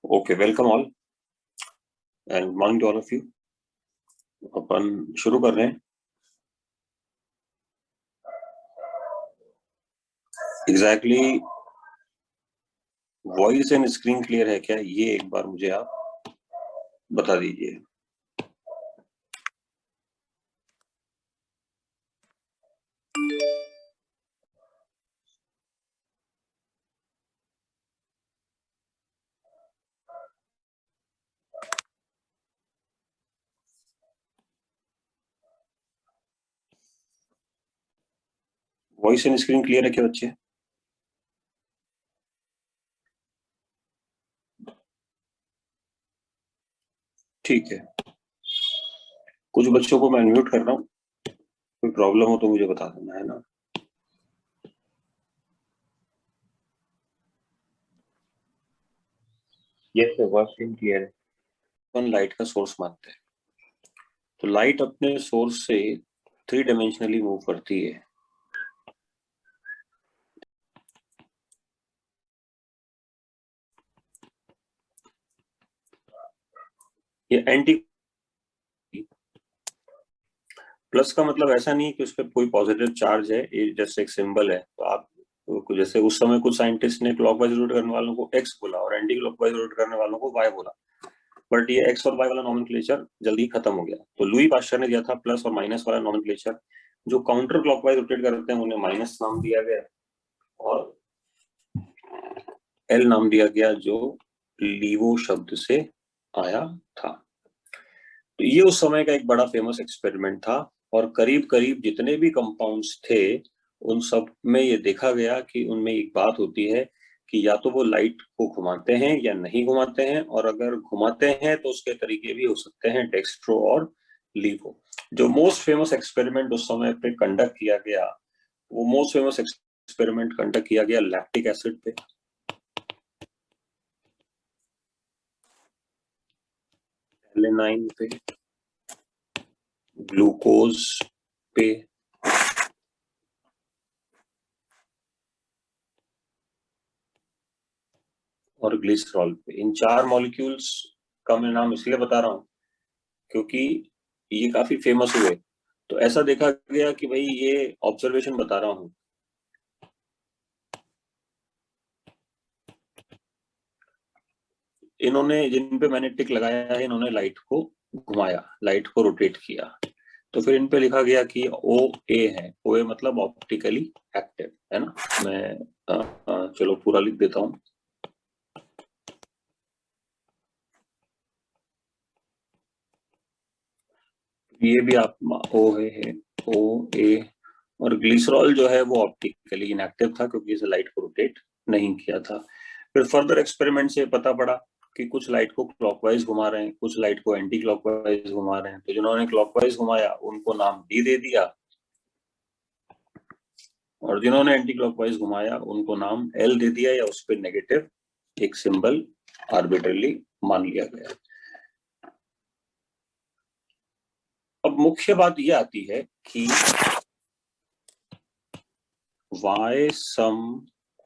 Okay, welcome all and morning to all of you. अपन शुरू कर रहे हैं। Exactly voice and screen clear है क्या, ये एक बार मुझे आप बता दीजिए। वॉइस एंड स्क्रीन क्लियर है क्या बच्चे? ठीक है, कुछ बच्चों को मैं अनम्यूट कर रहा हूँ, कोई प्रॉब्लम हो तो मुझे बता देना, है ना। यस सर, वॉइस क्लियर है। अपन लाइट का सोर्स मानते हैं, तो लाइट अपने सोर्स से 3 डायमेंशनली मूव करती है। ये एंटी प्लस का मतलब ऐसा नहीं कि उस पर कोई पॉजिटिव चार्ज है, ये जस्ट एक सिंबल है। तो आप जैसे उस समय कुछ साइंटिस्ट ने क्लॉकवाइज रोटेट करने वालों को एक्स बोला और एंटी क्लॉकवाइज रोटेट करने वालों को वाई बोला, बट ये एक्स और वाई वाला नॉमेनक्लेचर जल्दी खत्म हो गया। तो लुई पास्चर ने दिया था प्लस और माइनस वाला नॉमेनक्लेचर। जो काउंटर क्लॉकवाइज रोटेट करते हैं उन्हें माइनस नाम दिया गया और एल नाम दिया गया, जो लीवो शब्द से आया था। तो ये उस समय का एक बड़ा फेमस एक्सपेरिमेंट था और करीब करीब जितने भी कंपाउंड्स थे उन सब में ये देखा गया कि उनमें एक बात होती है कि या तो वो लाइट को घुमाते हैं या नहीं घुमाते हैं, और अगर घुमाते हैं तो उसके तरीके भी हो सकते हैं डेक्स्ट्रो और लीवो। जो मोस्ट फेमस एक्सपेरिमेंट उस समय पे कंडक्ट किया गया, वो मोस्ट फेमस एक्सपेरिमेंट कंडक्ट किया गया लैक्टिक एसिड पे, एलेनाइन पे, ग्लूकोज पे और ग्लिसरॉल पे। इन 4 मॉलिक्यूल्स का मैं नाम इसलिए बता रहा हूं क्योंकि ये काफी फेमस हुए। तो ऐसा देखा गया कि भाई ये ऑब्जर्वेशन बता रहा हूं, इन्होंने जिन पे मैंने टिक लगाया है इन्होंने लाइट को घुमाया, लाइट को रोटेट किया। तो फिर इन पे लिखा गया कि ओ ए है। ओ ए मतलब ऑप्टिकली एक्टिव, है ना। मैं चलो पूरा लिख देता हूं। ये भी आप ओ है ओ ए। और ग्लिसरॉल जो है वो ऑप्टिकली इनएक्टिव था क्योंकि इसे लाइट को रोटेट नहीं किया था। फिर फर्दर एक्सपेरिमेंट से पता पड़ा कि कुछ लाइट को क्लॉकवाइज घुमा रहे हैं, कुछ लाइट को एंटी क्लॉकवाइज घुमा रहे हैं। तो जिन्होंने क्लॉकवाइज घुमाया उनको नाम डी दे दिया और जिन्होंने एंटी क्लॉकवाइज घुमाया उनको नाम एल दे दिया, या उस पर नेगेटिव एक सिंबल आर्बिट्रली मान लिया गया। अब मुख्य बात यह आती है कि why some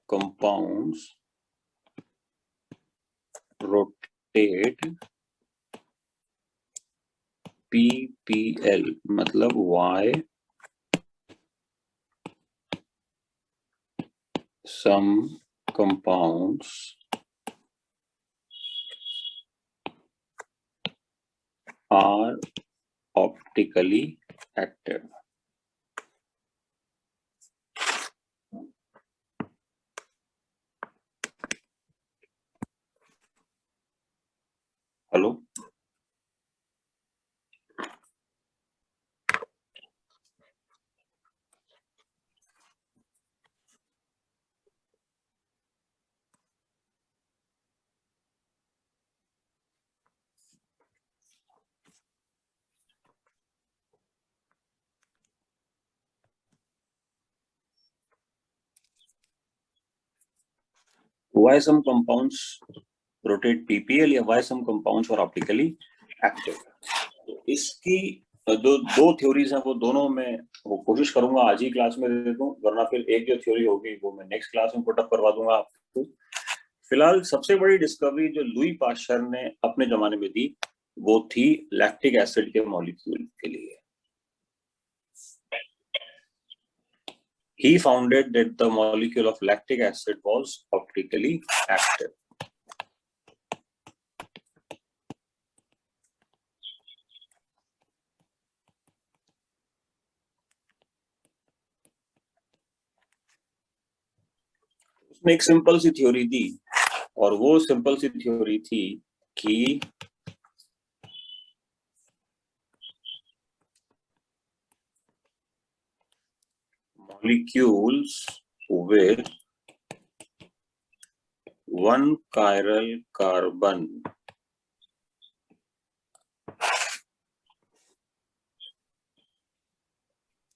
compounds rotate PPL, मतलब why some compounds are optically active। Hello, why some compounds rotate PPL या why some compounds are optically active। तो इसकी दो थ्योरीज हैं, वो दोनों मैं वो कोशिश करूंगा आज ही क्लास में दे दूं, वरना फिर एक जो थ्योरी होगी वो मैं नेक्स्ट क्लास में पुटअप करवा दूंगा आपको। फिलहाल सबसे बड़ी डिस्कवरी जो लुई पाश्चर ने अपने जमाने में दी वो थी लैक्टिक एसिड के मॉलिक्यूल के लिए. He founded that the molecule of lactic acid was optically active. उसने एक सिंपल सी थ्योरी दी और वो सिंपल सी थ्योरी थी कि molecules with one chiral carbon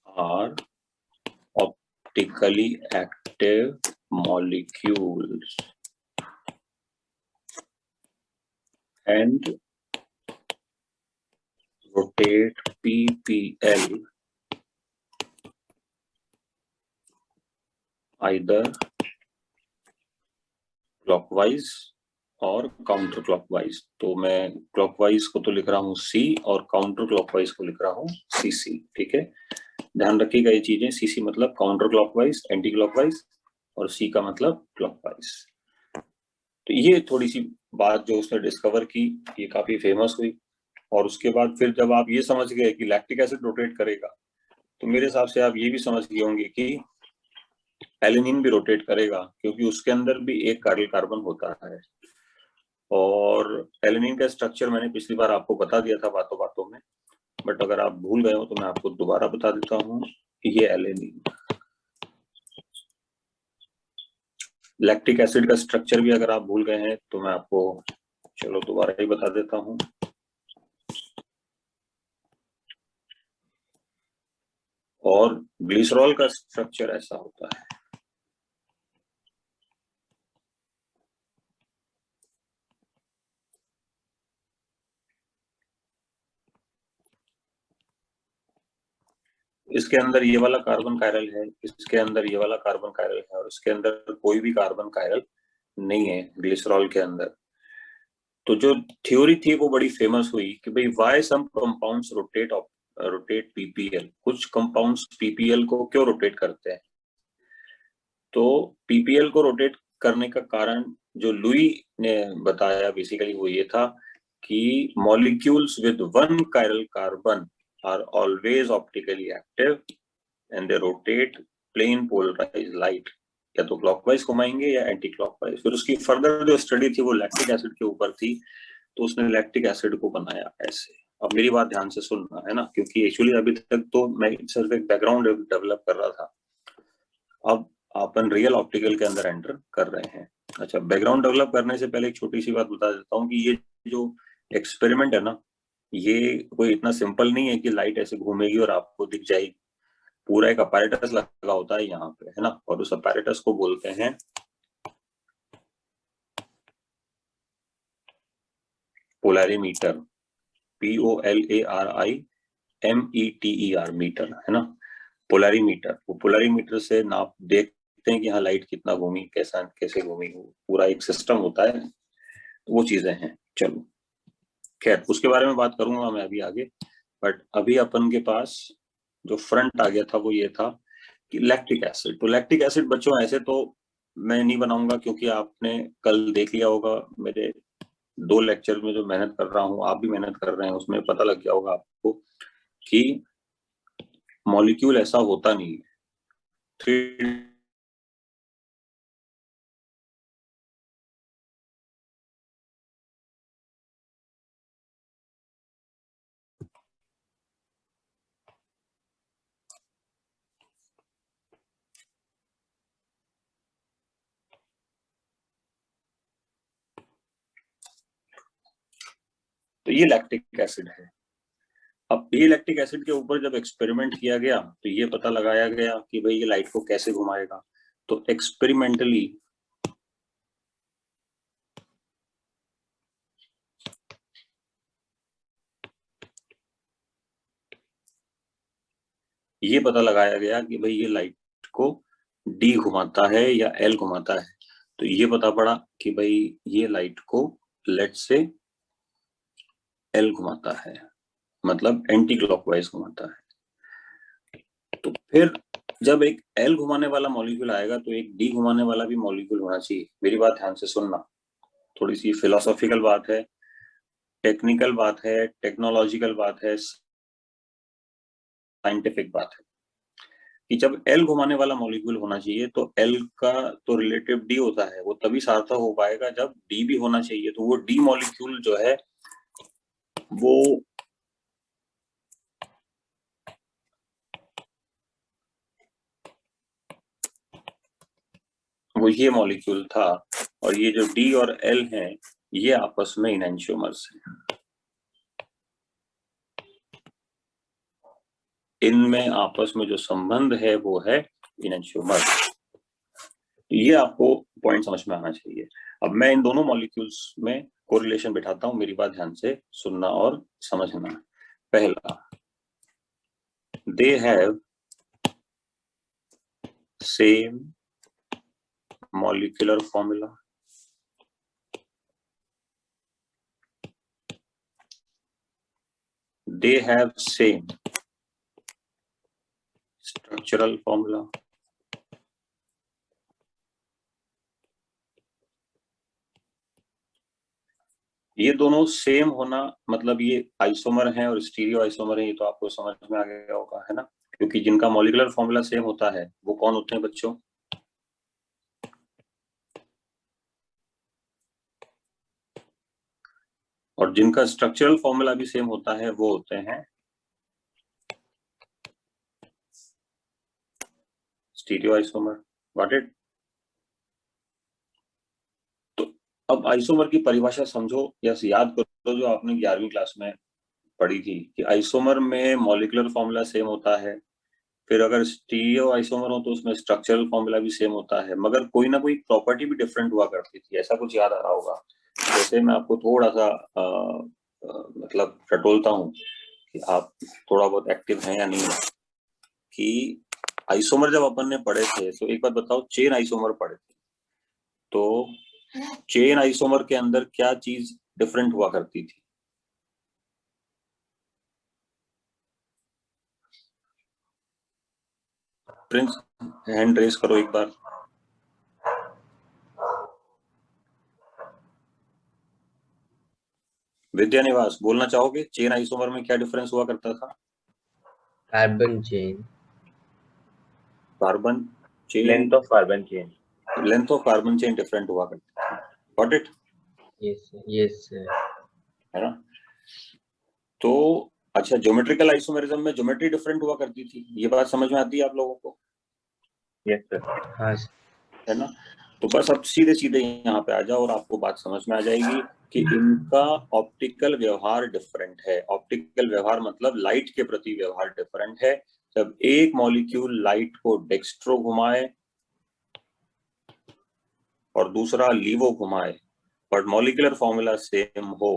are optically active molecules and rotate PPL either clockwise और काउंटर क्लॉकवाइज. तो मैं clockwise को तो लिख रहा हूँ C और काउंटर क्लॉकवाइज को लिख रहा हूँ CC. ठीक है, ध्यान रखिएगा ये चीजें. CC मतलब काउंटर क्लॉकवाइज, एंटी क्लॉकवाइज, और C का मतलब क्लॉकवाइज. तो ये थोड़ी सी बात जो उसने डिस्कवर की ये काफी फेमस हुई. और उसके बाद फिर जब आप ये समझ गए कि लैक्टिक एसिड रोटेट करेगा तो मेरे हिसाब से आप ये भी समझ गए होंगे कि एलिनिन भी रोटेट करेगा, क्योंकि उसके अंदर भी एक कार्बन कार्बन होता है. और एलिनिन का स्ट्रक्चर मैंने पिछली बार आपको बता दिया था बातों बातों में, बट अगर आप भूल गए हो तो मैं आपको दोबारा बता देता हूँ. ये एलिनिन, लैक्टिक एसिड का स्ट्रक्चर भी अगर आप भूल गए हैं तो मैं आपको चलो दोबारा ही बता देता हूँ. और ग्लिसरॉल का स्ट्रक्चर ऐसा होता है. इसके अंदर ये वाला कार्बन कायरल है, इसके अंदर ये वाला कार्बन कायरल है, और इसके अंदर कोई भी कार्बन कायरल नहीं है ग्लिसरॉल के अंदर. तो जो थ्योरी थी वो बड़ी फेमस हुई कि भाई why some compounds rotate PPL. कुछ कंपाउंड्स पीपीएल को क्यों रोटेट करते हैं. तो पीपीएल को रोटेट करने का कारण जो लुई ने बताया बेसिकली वो ये था कि molecules with one chiral carbon are always optically active and they rotate plane polarized light. या तो क्लॉकवाइज घुमाएंगे या एंटी क्लॉकवाइज. फिर उसकी फर्दर जो स्टडी थी वो लैक्टिक एसिड के ऊपर थी, तो उसने लैक्टिक एसिड को बनाया ऐसे. अब मेरी बात ध्यान से सुनना है ना, क्योंकि एक्चुअली अभी तक तो मैं सिर्फ एक बैकग्राउंड डेवलप कर रहा था. अब अपन रियल ऑप्टिकल के अंदर एंटर कर रहे हैं. अच्छा, बैकग्राउंड डेवलप करने से पहले एक छोटी सी बात बता देता हूँ कि ये जो एक्सपेरिमेंट है ना, ये कोई इतना सिंपल नहीं है कि लाइट ऐसे घूमेगी और आपको दिख जाएगी. पूरा एक अपैरेटस लगा होता है यहाँ पे, है ना, और उस अपैरेटस को बोलते हैं पोलैरीमीटर. POLARIMETER मीटर, है ना, पोलैरीमीटर. वो पोलैरीमीटर से नाप देखते हैं कि हाँ लाइट कितना घूमी, कैसा कैसे घूमी. पूरा एक सिस्टम होता है. तो वो चीजें हैं. चलो खैर उसके बारे में बात करूंगा मैं अभी आगे. बट अभी अपन के पास जो फ्रंट आ गया था वो ये था कि लैक्टिक एसिड. तो लैक्टिक एसिड बच्चों ऐसे तो मैं नहीं बनाऊंगा, क्योंकि आपने कल देख लिया होगा मेरे 2 लेक्चर में जो मेहनत कर रहा हूँ, आप भी मेहनत कर रहे हैं, उसमें पता लग गया होगा आपको कि मॉलिक्यूल ऐसा होता नहीं है. 3 तो ये लैक्टिक एसिड है. अब ये लैक्टिक एसिड के ऊपर जब एक्सपेरिमेंट किया गया तो ये पता लगाया गया कि भाई ये लाइट को कैसे घुमाएगा. तो एक्सपेरिमेंटली ये पता लगाया गया कि भाई ये लाइट को डी घुमाता है या एल घुमाता है. तो ये पता पड़ा कि भाई ये लाइट को लेट से एल घुमाता है, मतलब एंटी क्लॉकवाइज घुमाता है। तो फिर जब एक एल घुमाने वाला मॉलिक्यूल आएगा तो एक डी घुमाने वाला भी मॉलिक्यूल होना चाहिए। मेरी बात ध्यान से सुनना, थोड़ी सी फिलोसॉफिकल बात है, टेक्निकल बात है, टेक्नोलॉजिकल बात है, साइंटिफिक बात है कि जब एल घुमाने वाला मॉलिक्यूल होना चाहिए तो एल का तो रिलेटिव डी होता है, वो तभी सार्थक हो पाएगा जब डी भी होना चाहिए। तो वो डी मॉलिक्यूल जो है वो ये मॉलिक्यूल था, और ये जो डी और एल हैं ये आपस में इनैंशियोमर्स हैं। इनमें आपस में जो संबंध है वो है इनैंशियोमर। ये आपको पॉइंट समझ में आना चाहिए। अब मैं इन दोनों मॉलिक्यूल्स में कोरिलेशन बिठाता हूं, मेरी बात ध्यान से सुनना और समझना। पहला, they have same molecular formula, they have same structural formula, ये दोनों सेम होना मतलब ये आइसोमर हैं और स्टीरियो आइसोमर हैं, ये तो आपको समझ में आ गया होगा, है ना? क्योंकि जिनका मॉलिक्यूलर फॉर्मूला सेम होता है वो कौन होते हैं बच्चों? और जिनका स्ट्रक्चरल फॉर्मूला भी सेम होता है वो होते हैं स्टीरियो आइसोमर। Got it? तो अब आइसोमर की परिभाषा समझो या याद करो जो आपने 11वीं क्लास में पढ़ी थी कि आइसोमर में मॉलिक्यूलर फॉर्मूला सेम होता है, फिर अगर स्टीरियो आइसोमर हो तो उसमें स्ट्रक्चरल फॉर्मूला भी सेम होता है, मगर कोई ना कोई प्रॉपर्टी भी डिफरेंट हुआ करती थी। ऐसा कुछ याद आ रहा होगा? जैसे मैं आपको थोड़ा सा मतलब टटोलता हूँ कि आप थोड़ा बहुत एक्टिव हैं या नहीं, कि आइसोमर जब अपन ने पढ़े थे तो एक बात बताओ, चेन आइसोमर पढ़े थे तो चेन आइसोमर के अंदर क्या चीज डिफरेंट हुआ करती थी? प्रिंस, हैंड रेस करो एक बार। विद्या निवास, बोलना चाहोगे चेन आइसोमर में क्या डिफरेंस हुआ करता था? Carbon chain, carbon chain, Length of carbon chain. Length of carbon chain different हुआ करती थी। Got it? यस है ना? तो अच्छा, ज्योमेट्रिकल आइसोमेरिज्म में ज्योमेट्री डिफरेंट हुआ करती थी, ये बात समझ में आती है आप लोगों को? Yes, sir. हाँ है ना? तो बस अब सीधे सीधे यहाँ पे आ जाओ और आपको बात समझ में आ जाएगी कि इनका ऑप्टिकल व्यवहार डिफरेंट है। ऑप्टिकल व्यवहार मतलब लाइट के प्रति व्यवहार डिफरेंट है। जब एक मॉलिक्यूल लाइट को डेक्स्ट्रो घुमाए और दूसरा लीवो घुमाए बट मॉलिक्यूलर फॉर्मूला सेम हो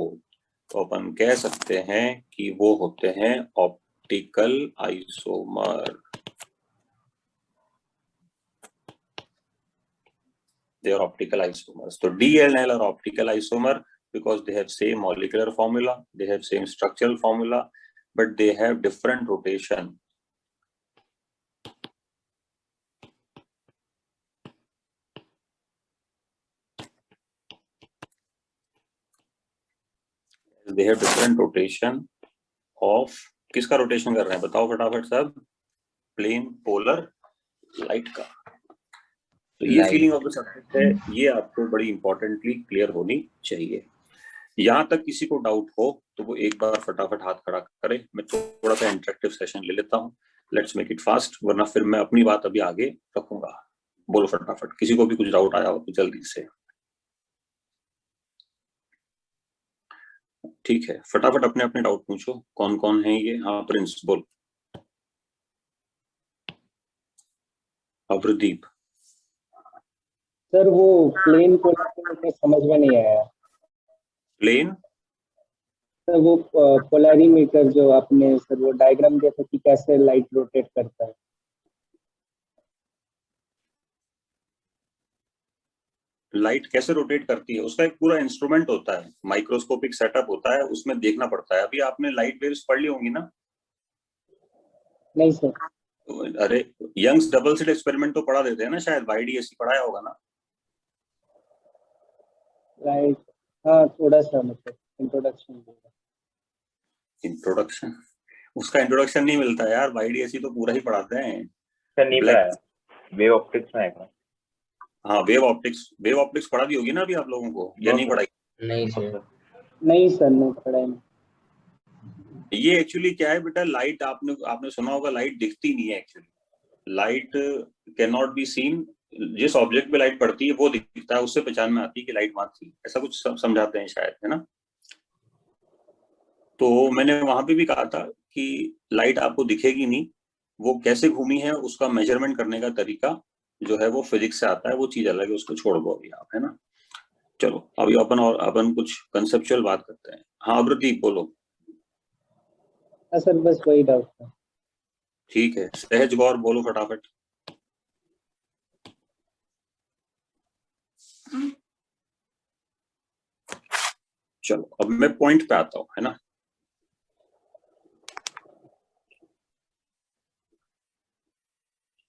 तो अपन कह सकते हैं कि वो होते हैं optical isomer. They are optical isomers. So D and L are optical isomer because they have same molecular formula, they have same structural formula, but they have different rotation. They have different rotation of, किसका rotation कर रहे हैं बताओ फटाफट सब? Plane polar light का। तो ये फीलिंग ऑफ द सब्जेक्ट है, ये आपको बड़ी इंपॉर्टेंटली क्लियर होनी चाहिए। यहां तक किसी को डाउट हो तो वो एक बार फटाफट हाथ खड़ा करे। मैं थोड़ा सा इंटरेक्टिव सेशन ले लेता हूँ, लेट्स मेक इट फास्ट, वरना फिर मैं अपनी बात अभी आगे रखूंगा। बोलो फटाफट, किसी को भी कुछ डाउट आया हो तो जल्दी से। ठीक है, फटाफट अपने अपने डाउट पूछो। कौन कौन है ये? हाँ प्रिंस बोल। अवरदीप। सर वो प्लेन पोलैरिटी समझ में नहीं आया। प्लेन सर वो पोलैरिमीटर जो आपने सर वो डायग्राम देखा कि कैसे लाइट रोटेट करता है। लाइट कैसे रोटेट करती है, उसका एक पूरा इंस्ट्रूमेंट होता है, माइक्रोस्कोपिक सेटअप होता है, उसमें देखना पड़ता है। अभी आपने लाइट वेव्स पढ़ ली होंगी ना? नहीं सर। अरे यंग्स डबल स्लिट एक्सपेरिमेंट तो पढ़ा देते हैं ना शायद, YDSC पढ़ाया होगा ना? राइट, हाँ थोड़ा सा मतलब इंट्रोडक्शन, उसका इंट्रोडक्शन नहीं मिलता यार, YDSC तो पूरा ही पढ़ाते हैं। सर नहीं पढ़ाया, वेव ऑप्टिक्स में आएगा। हाँ वेव ऑप्टिक्स पढ़ा दी होगी ना अभी आप लोगों को, या नहीं पढ़ाई? नहीं सर, नहीं सर, नहीं पढ़ा है। ये एक्चुअली क्या है बेटा, लाइट आपने सुना होगा, लाइट दिखती नहीं है actually, light can not be seen. जिस ऑब्जेक्ट पे लाइट पड़ती है वो दिखता है, उससे पहचान में आती है कि लाइट वहां थी, ऐसा कुछ समझाते हैं शायद, है ना? तो मैंने वहां पे भी कहा था कि लाइट आपको दिखेगी नहीं, वो कैसे घूमी है उसका मेजरमेंट करने का तरीका जो है वो फिजिक्स से आता है, वो चीज अलग है, उसको छोड़ दो अभी आप, है ना? चलो अभी अपन कुछ कंसेप्चुअल बात करते हैं। हाँ अब्रदीप बोलो। हाँ सर, बस वही डाउट था। ठीक है, सहज गौर बोलो फटाफट। चलो अब मैं पॉइंट पे आता हूं, है ना?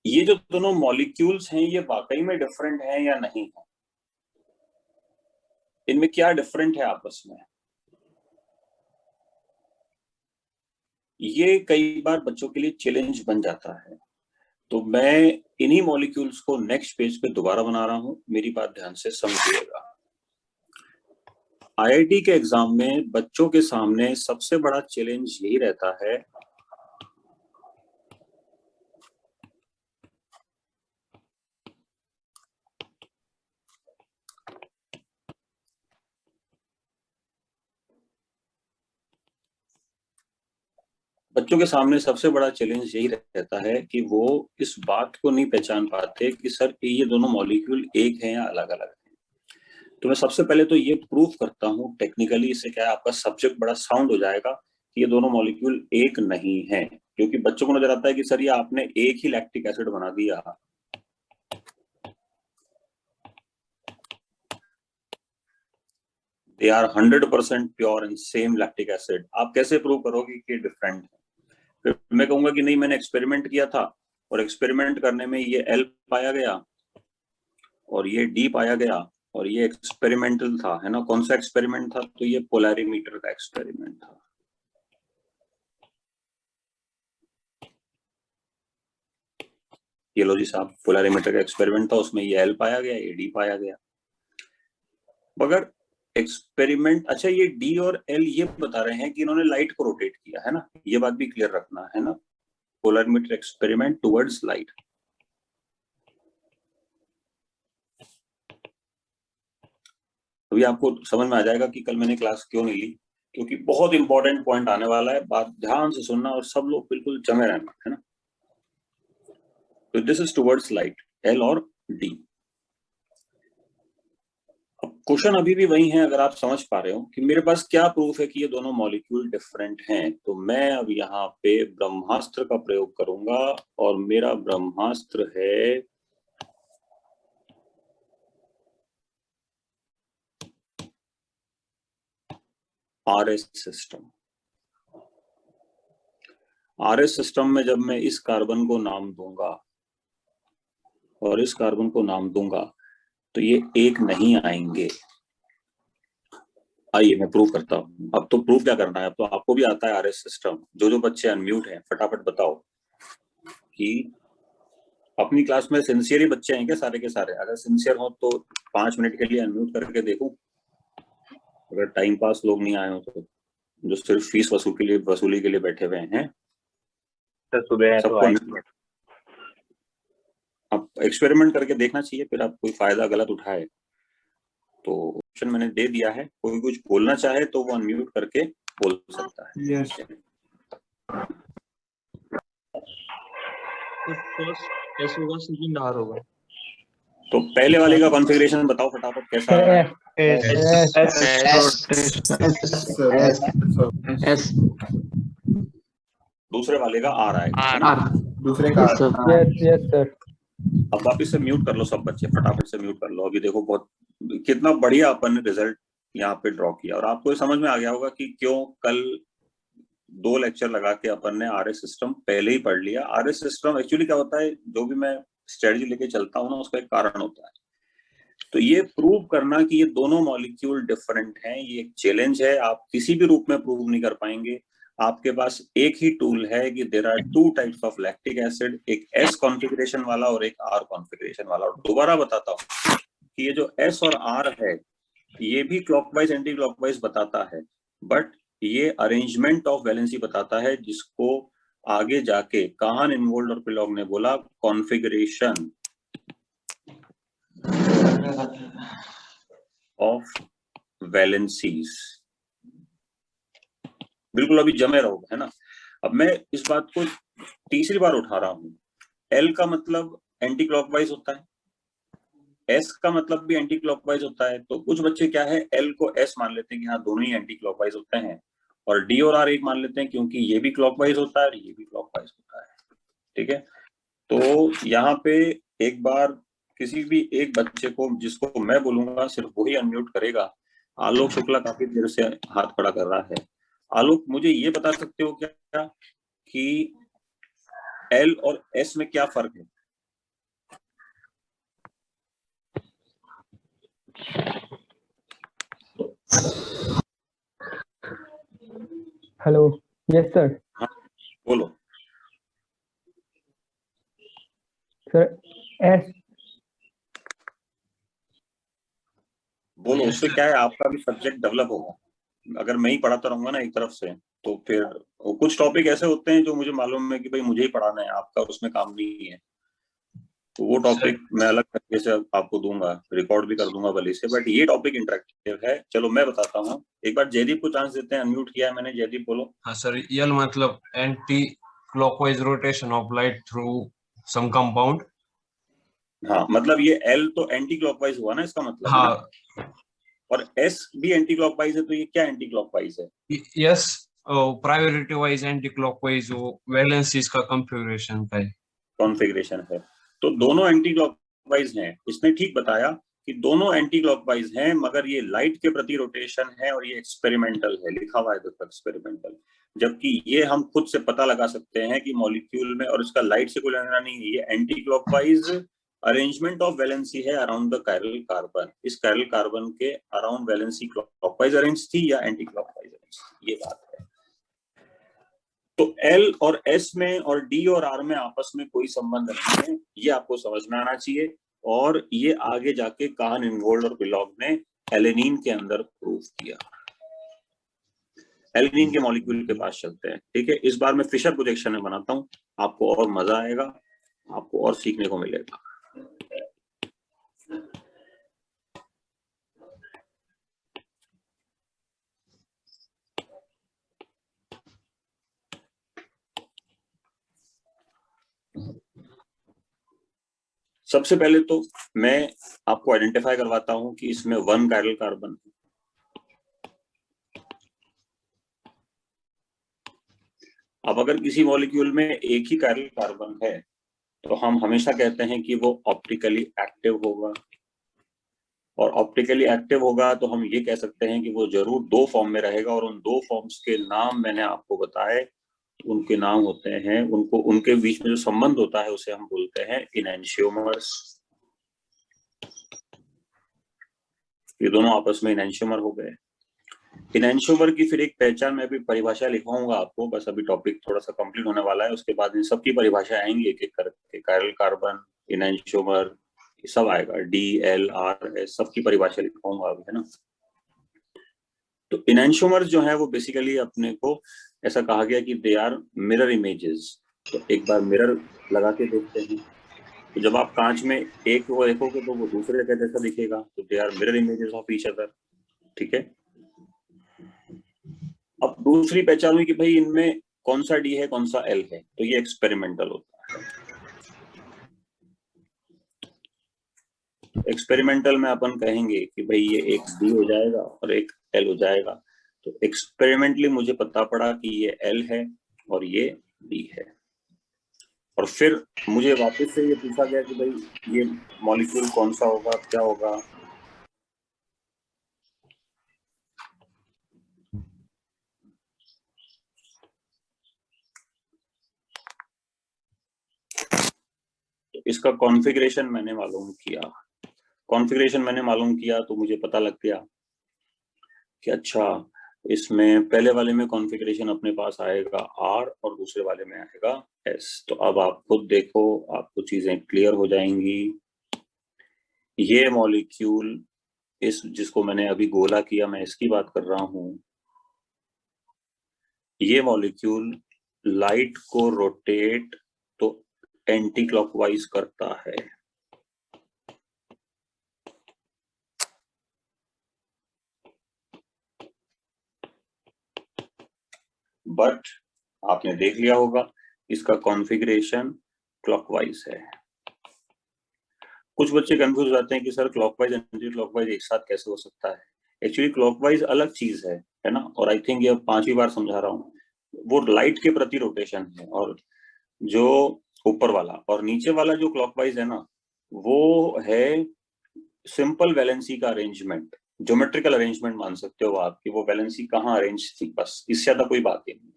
ये जो दोनों मॉलिक्यूल्स हैं ये वाकई में डिफरेंट हैं या नहीं है? इनमें क्या डिफरेंट है आपस में? ये कई बार बच्चों के लिए चैलेंज बन जाता है, तो मैं इन्हीं मॉलिक्यूल्स को नेक्स्ट पेज पे दोबारा बना रहा हूं, मेरी बात ध्यान से समझिएगा। IIT के एग्जाम में बच्चों के सामने सबसे बड़ा चैलेंज यही रहता है यही रहता है कि वो इस बात को नहीं पहचान पाते कि सर ये दोनों मॉलिक्यूल एक हैं या अलग अलग हैं। तो मैं सबसे पहले तो ये प्रूफ करता हूँ टेक्निकली, इससे क्या है आपका सब्जेक्ट बड़ा साउंड हो जाएगा कि ये दोनों मॉलिक्यूल एक नहीं है, क्योंकि बच्चों को नजर आता है कि सर ये आपने एक ही लैक्टिक एसिड बना दिया। They are 100% pure and same lactic acid. आप कैसे प्रूव करोगे कि डिफरेंट है? फिर मैं कहूंगा कि नहीं मैंने एक्सपेरिमेंट किया था और एक्सपेरिमेंट करने में ये L पाया गया और ये D पाया गया और ये एक्सपेरिमेंटल था, है ना? कौन सा एक्सपेरिमेंट था? तो ये पोलैरिमीटर का एक्सपेरिमेंट था। ये लो जी साहब, पोलैरिमीटर का एक्सपेरिमेंट था, उसमें ये L पाया गया, ये D पाया गया। मगर एक्सपेरिमेंट, अच्छा ये D और L ये बता रहे हैं कि इन्होंने लाइट को रोटेट किया, है ना? ये बात भी क्लियर रखना है ना, पोलैरिमीटर एक्सपेरिमेंट टुवर्ड्स लाइट। अभी आपको समझ में आ जाएगा कि कल मैंने क्लास क्यों नहीं ली, क्योंकि बहुत इंपॉर्टेंट पॉइंट आने वाला है, बात ध्यान से सुनना और सब लोग बिल्कुल जमे रहना, है ना? तो this is towards light, L और D। अब क्वेश्चन अभी भी वही है, अगर आप समझ पा रहे हो कि मेरे पास क्या प्रूफ है कि ये दोनों मॉलिक्यूल डिफरेंट हैं, तो मैं अब यहाँ पे ब्रह्मास्त्र का प्रयोग करूंगा और मेरा ब्रह्मास्त्र है RS सिस्टम। RS सिस्टम में जब मैं इस कार्बन को नाम दूंगा और इस कार्बन को नाम दूंगा तो ये एक नहीं आएंगे। आइए मैं प्रूव करता हूँ। अब तो प्रूव क्या करना है, अब तो आपको भी आता है RS सिस्टम। जो बच्चे अनम्यूट हैं फटाफट बताओ कि अपनी क्लास में सिंसियर ही बच्चे हैं क्या सारे के सारे? अगर सिंसियर हो तो 5 मिनट के लिए अनम्यूट करके देखूं, अगर टाइम पास लोग नहीं आए हो तो, जो सिर्फ फीस वसूली के लिए बैठे हुए हैं। सर सुबह है तो आएंगे। आप एक्सपेरिमेंट करके देखना चाहिए, फिर आप कोई फायदा गलत उठाए तो ऑप्शन मैंने दे दिया है, कोई कुछ बोलना चाहे तो वो अनम्यूट करके बोल सकता है। यस फर्स्ट एस होगा, सेकंड आर होगा। तो पहले वाले का कॉन्फ़िगरेशन बताओ फटाफट कैसा आ रहा है? एस दूसरे वाले का आ रहा है ना? दूसरे का यस सर। अब वापिस से म्यूट कर लो सब बच्चे, फटाफट से म्यूट कर लो। अभी देखो बहुत कितना बढ़िया अपन ने रिजल्ट यहाँ पे ड्रॉ किया, और आपको समझ में आ गया होगा कि क्यों कल 2 लेक्चर लगा के अपन ने आरएस सिस्टम पहले ही पढ़ लिया। आरएस सिस्टम एक्चुअली क्या होता है, जो भी मैं स्ट्रेटजी लेके चलता हूँ ना, उसका एक कारण होता है। तो ये प्रूव करना कि ये दोनों मॉलिक्यूल डिफरेंट हैं, ये एक चैलेंज है। आप किसी भी रूप में प्रूव नहीं कर पाएंगे। आपके पास एक ही टूल है कि there are 2 types of lactic acid, एक एस कॉन्फ़िगरेशन वाला और एक आर कॉन्फ़िगरेशन वाला। और दोबारा बताता हूँ कि ये जो एस और आर है, ये भी क्लॉकवाइज एंटी क्लॉकवाइज बताता है, बट ये अरेंजमेंट ऑफ वैलेंसी बताता है, जिसको आगे जाके काहन, इनवोल्ड और पिलॉग ने बोला कॉन्फ़िगरेशन ऑफ वैलेंसीज। बिल्कुल अभी जमे रहोगे, है ना। अब मैं इस बात को तीसरी बार उठा रहा हूं। एल का मतलब एंटी क्लॉकवाइज होता है, एस का मतलब भी एंटी क्लॉकवाइज होता है। तो कुछ बच्चे क्या है, एल को एस मान लेते हैं कि हाँ दोनों ही एंटी क्लॉकवाइज होते हैं, और डी और आर एक मान लेते हैं क्योंकि ये भी क्लॉकवाइज होता है और ये भी क्लॉकवाइज होता है। ठीक है, तो यहाँ पे एक बार किसी भी एक बच्चे को, जिसको मैं बोलूंगा सिर्फ वही अनम्यूट करेगा। आलोक शुक्ला काफी देर से हाथ खड़ा कर रहा है। आलोक, मुझे ये बता सकते हो क्या कि एल और एस में क्या फर्क है? Hello, yes sir. हाँ बोलो सर एस, बोलो, उससे क्या है, आपका भी सब्जेक्ट डेवलप होगा। अगर मैं ही पढ़ाता रहूंगा ना एक तरफ से, तो फिर कुछ टॉपिक ऐसे होते हैं जो मुझे मालूम है कि भाई मुझे ही पढ़ाना है, आपका उसमें काम नहीं है, तो वो टॉपिक मैं अलग तरीके से आपको दूंगा, रिकॉर्ड भी कर दूंगा भले से, बट ये टॉपिक इंटरेक्टिव है। चलो मैं बताता हूँ, एक बार जयदीप को चांस देते हैं, अनम्यूट किया है मैंने। जयदीप बोलो। हाँ सर, यल मतलब anti clockwise rotation of light through some compound. हाँ, मतलब ये एल तो एंटी क्लॉकवाइज हुआ ना, इसका मतलब, है हाँ, ना? और एस भी एंटी क्लॉकवाइज है, तो ये क्या एंटी क्लॉकवाइज है? Yes, priority wise anti clockwise वो वैलेंसीज का कॉन्फ़िगरेशन का है, कॉन्फ़िगरेशन है। तो दोनों एंटी क्लॉकवाइज हैं, इसने ठीक बताया कि दोनों एंटी क्लॉकवाइज हैं, मगर ये लाइट के प्रति रोटेशन है और ये एक्सपेरिमेंटल है, लिखा हुआ है देखो एक्सपेरिमेंटल। जबकि ये हम खुद से पता लगा सकते हैं कि मॉलिक्यूल में, और इसका लाइट से कोई लेना नहीं है, ये anti clockwise arrangement of valency है अराउंड द कायरल कार्बन। इस कायरल कार्बन के अराउंड वैलेंसी क्लॉकवाइज अरेंज थी या एंटी क्लॉकवाइज अरेंज, ये बात है। तो एल और एस में और डी और आर में आपस में कोई संबंध नहीं है, ये आपको समझ में आना चाहिए। और ये आगे जाके काहन, इनवोल्ड और पिलॉग ने एलेनिन के अंदर प्रूव किया। एलेनिन के मॉलिक्यूल के पास चलते हैं। ठीक है, इस बार मैं फिशर प्रोजेक्शन में बनाता हूँ, आपको और मजा आएगा, आपको और सीखने को मिलेगा। सबसे पहले तो मैं आपको आइडेंटिफाई करवाता हूं कि इसमें 1 कायरल कार्बन है। अब अगर किसी मॉलिक्यूल में एक ही कायरल कार्बन है, तो हम हमेशा कहते हैं कि वो ऑप्टिकली एक्टिव होगा, और ऑप्टिकली एक्टिव होगा तो हम ये कह सकते हैं कि वो जरूर 2 फॉर्म में रहेगा, और उन 2 फॉर्म्स के नाम मैंने आपको बताए। उनके नाम होते हैं, उनको उनके बीच में जो संबंध होता है उसे हम बोलते हैं इनैंशियोमर्स। ये दोनों आपस में इनैंशियोमर हो गए। इनैंशियोमर की फिर एक पहचान, मैं भी परिभाषा लिखवाऊंगा आपको, बस अभी टॉपिक थोड़ा सा कंप्लीट होने वाला है, उसके बाद इन सबकी परिभाषा आएंगी एक एक करके। कायरल कार्बन, इनैंशियोमर, सब आएगा, डी एल आर एस, सबकी परिभाषा लिखवाऊंगा अभी, है ना। तो इनैंशियोमर जो है वो बेसिकली अपने को ऐसा कहा गया कि दे आर मिरर इमेजेस। तो एक बार मिरर लगा के देखते हैं, तो जब आप कांच में एक को देखोगे तो वो दूसरे का जैसा दिखेगा, तो they are mirror images of each other. ठीक है, अब दूसरी पहचान हुई कि भाई इनमें कौन सा डी है कौन सा एल है, तो ये एक्सपेरिमेंटल होता है। एक्सपेरिमेंटल में अपन कहेंगे कि भाई ये एक डी हो जाएगा और एक एल हो जाएगा। तो एक्सपेरिमेंटली मुझे पता पड़ा कि ये एल है और ये डी है, और फिर मुझे वापस से ये पूछा गया कि भाई ये मॉलिक्यूल कौन सा होगा, क्या होगा। इसका कॉन्फ़िगरेशन मैंने मालूम किया तो मुझे पता लग गया कि अच्छा, इसमें पहले वाले में कॉन्फ़िगरेशन अपने पास आएगा R और दूसरे वाले में आएगा S। तो अब आप खुद देखो, आपको चीजें क्लियर हो जाएंगी। ये मॉलिक्यूल, इस जिसको मैंने अभी गोला किया, मैं इसकी बात कर रहा हूं। ये मॉलिक्यूल लाइट को रोटेट तो एंटी क्लॉकवाइज करता है, बट आपने देख लिया होगा इसका कॉन्फ़िगरेशन क्लॉकवाइज है। कुछ बच्चे कंफ्यूज हो जाते हैं कि सर क्लॉकवाइज एंटी क्लॉकवाइज एक साथ कैसे हो सकता है। एक्चुअली क्लॉकवाइज अलग चीज है ना। और आई थिंक ये 5वीं बार समझा रहा हूँ, वो लाइट के प्रति रोटेशन है। और जो ऊपर वाला और नीचे वाला जो क्लॉकवाइज है ना, वो है सिंपल वैलेंसी का अरेंजमेंट, ज्योमेट्रिकल अरेंजमेंट मान सकते हो आप कि वो वैलेंसी कहाँ अरेंज थी, बस इससे ज्यादा कोई बात ही नहीं है।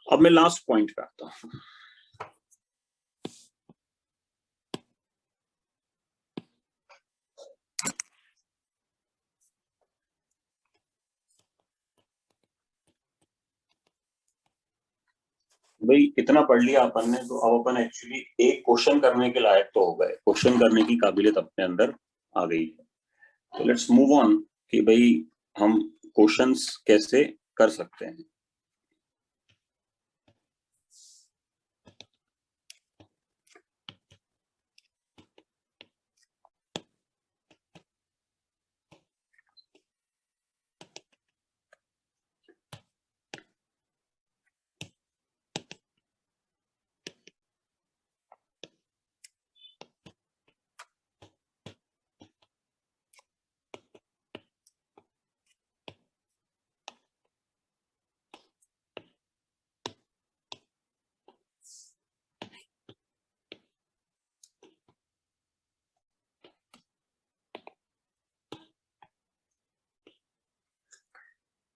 अब मैं लास्ट पॉइंट पे आता हूँ। भाई इतना पढ़ लिया अपन ने, तो अब अपन एक्चुअली एक क्वेश्चन करने के लायक तो हो गए, क्वेश्चन करने की काबिलियत अपने अंदर आ गई है। तो लेट्स मूव ऑन कि भाई हम क्वेश्चंस कैसे कर सकते हैं।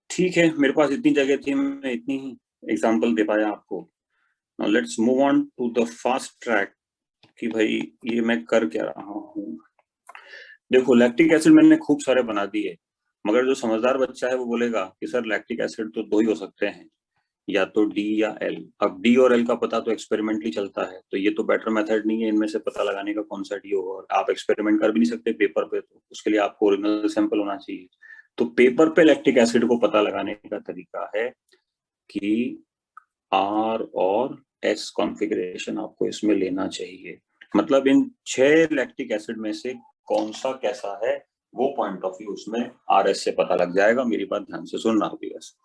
ठीक है, मेरे पास इतनी जगह थी, मैं इतनी ही एग्जांपल दे पाया आपको। Now let's move on to the fast track कि भाई ये मैं कर क्या रहा हूँ। देखो लैक्टिक एसिड मैंने खूब सारे बना दिए, मगर जो समझदार बच्चा है वो बोलेगा कि सर लैक्टिक एसिड तो 2 ही हो सकते हैं, या तो डी या एल। अब डी और एल का पता तो एक्सपेरिमेंटली चलता है, तो ये तो बेटर मेथड नहीं है इनमें से पता लगाने का कौन सा डी होगा। और आप एक्सपेरिमेंट कर भी नहीं सकते पेपर पे, तो उसके लिए आपको ओरिजिनल सैंपल होना चाहिए। तो पेपर पे लैक्टिक एसिड को पता लगाने का तरीका है कि आर और एस कॉन्फ़िगरेशन आपको इसमें लेना चाहिए। मतलब इन 6 लैक्टिक एसिड में से कौन सा कैसा है, वो पॉइंट ऑफ व्यू उसमें आर एस से पता लग जाएगा। मेरी बात ध्यान से सुनना होगी बस।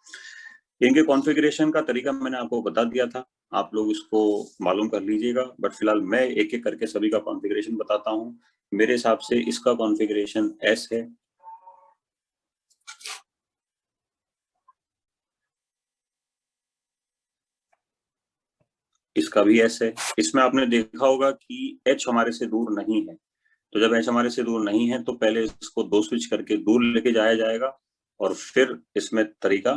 इनके कॉन्फ़िगरेशन का तरीका मैंने आपको बता दिया था, आप लोग इसको मालूम कर लीजिएगा। बट फिलहाल मैं एक एक करके सभी का कॉन्फ़िगरेशन बताता हूँ। मेरे हिसाब से इसका कॉन्फ़िगरेशन एस है, इसका भी एस है। इसमें आपने देखा होगा कि एच हमारे से दूर नहीं है, तो जब एच हमारे से दूर नहीं है तो पहले इसको 2 स्विच करके दूर लेके जाया जाएगा और फिर इसमें तरीका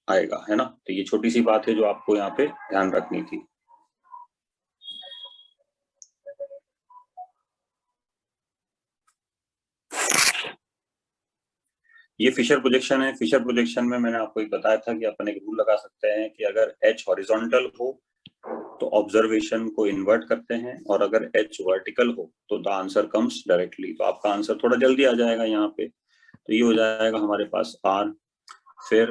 आएगा, है ना। तो ये छोटी सी बात है जो आपको यहाँ पे ध्यान रखनी थी। ये फिशर प्रोजेक्शन है। फिशर प्रोजेक्शन में मैंने आपको एक बताया था कि अपन एक रूल लगा सकते हैं कि अगर एच हॉरिजॉन्टल हो तो ऑब्जर्वेशन को इन्वर्ट करते हैं, और अगर एच वर्टिकल हो तो द आंसर कम्स डायरेक्टली। तो आपका आंसर थोड़ा जल्दी आ जाएगा यहाँ पे। तो ये हो जाएगा हमारे पास आर। फिर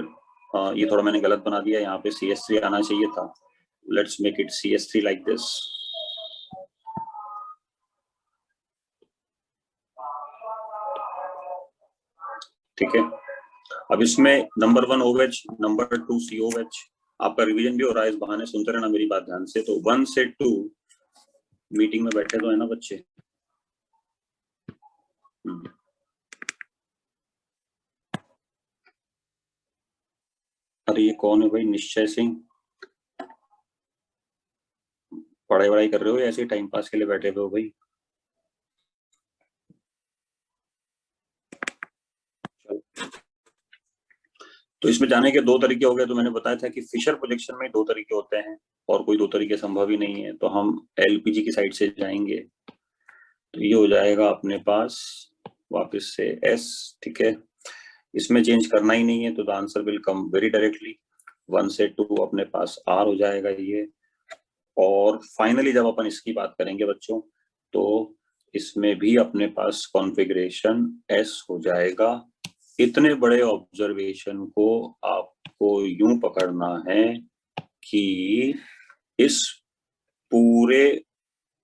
ये थोड़ा मैंने गलत बना दिया, यहाँ पे CH3 आना चाहिए था। Let's make it CH3 like this. ठीक है, अब इसमें नंबर 1 OH, नंबर 2 COH। आपका रिवीजन भी हो रहा है, इस बहाने सुनते रहना मेरी बात ध्यान से। तो 1 से 2 मीटिंग में बैठे तो है ना बच्चे। अरे ये कौन है भाई, निश्चय सिंह? पढ़ाई वढ़ाई कर रहे हो या ऐसे टाइम पास के लिए बैठे हुए हो भाई? तो इसमें जाने के दो तरीके हो गए। तो मैंने बताया था कि फिशर प्रोजेक्शन में दो तरीके होते हैं और कोई दो तरीके संभव ही नहीं है। तो हम एलपीजी की साइड से जाएंगे। तो ये हो जाएगा अपने पास वापस से एस, ठीक है, इसमें चेंज करना ही नहीं है। तो the answer will come very directly 1 से 2 अपने पास आर हो जाएगा ये। और फाइनली जब अपन इसकी बात करेंगे बच्चों, तो इसमें भी अपने पास कॉन्फ़िगरेशन एस हो जाएगा। इतने बड़े ऑब्जर्वेशन को आपको यूं पकड़ना है कि इस पूरे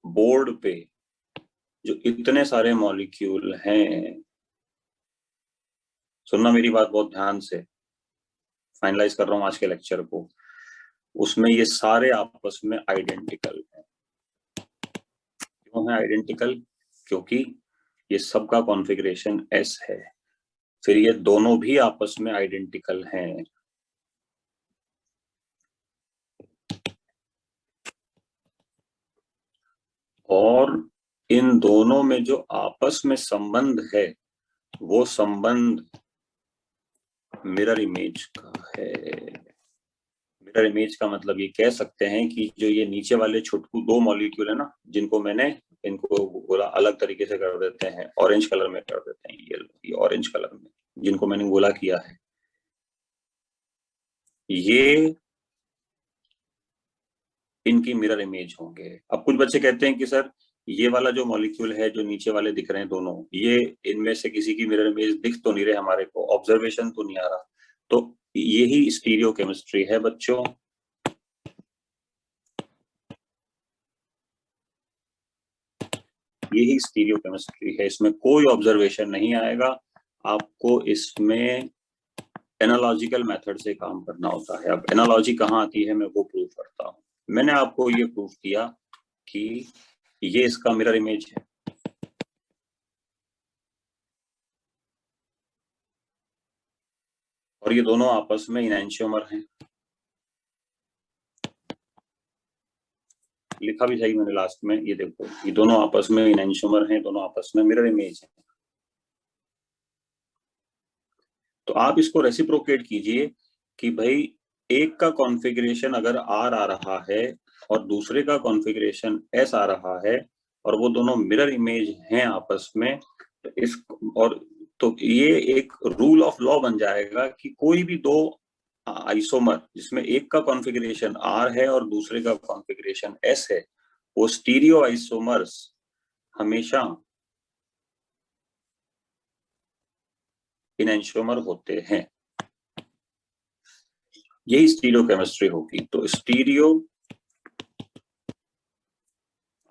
बोर्ड पे जो इतने सारे मॉलिक्यूल हैं, सुनना मेरी बात बहुत ध्यान से, फाइनलाइज कर रहा हूं आज के लेक्चर को, उसमें ये सारे आपस में आइडेंटिकल हैं। क्यों है आइडेंटिकल? क्योंकि ये सबका कॉन्फ़िगरेशन एस है। फिर ये दोनों भी आपस में आइडेंटिकल हैं। और इन दोनों में जो आपस में संबंध है वो संबंध मिरर इमेज का है। मिरर इमेज का मतलब ये कह सकते हैं कि जो ये नीचे वाले छुटकू दो मॉलिक्यूल है ना, जिनको मैंने इनको गोला अलग तरीके से कर देते हैं, ऑरेंज कलर में कर देते हैं, ये ऑरेंज कलर में जिनको मैंने गोला किया है, ये इनकी मिरर इमेज होंगे। अब कुछ बच्चे कहते हैं कि सर ये वाला जो मॉलिक्यूल है, जो नीचे वाले दिख रहे हैं दोनों, ये इनमें से किसी की मिरर इमेज दिख तो नहीं रहे हमारे को, ऑब्जर्वेशन तो नहीं आ रहा। तो यही स्टीरियो केमिस्ट्री है बच्चों। यही स्टीरियो केमिस्ट्री है, इसमें कोई ऑब्जर्वेशन नहीं आएगा। आपको इसमें एनालॉजिकल मेथड से काम करना होता है। अब एनालॉजी कहाँ आती है, मैं वो प्रूव करता हूँ। मैंने आपको ये प्रूव किया कि ये इसका मिरर इमेज है, और ये दोनों आपस में इनैंशियोमर हैं। लिखा भी सही मैंने लास्ट में, ये देखो, ये दोनों आपस में इनैंशियोमर हैं, दोनों आपस में मिरर इमेज है। तो आप इसको रेसिप्रोकेट कीजिए कि भाई एक का कॉन्फ़िगरेशन अगर आर आ रहा है और दूसरे का कॉन्फ़िगरेशन एस आ रहा है और वो दोनों मिरर इमेज हैं आपस में, तो इस और तो ये एक रूल ऑफ लॉ बन जाएगा कि कोई भी दो आइसोमर जिसमें एक का कॉन्फ़िगरेशन आर है और दूसरे का कॉन्फ़िगरेशन एस है, वो स्टीरियो आइसोमर्स हमेशा इनैंशियोमर होते हैं। यही स्टीरियो केमिस्ट्री होगी। तो stereo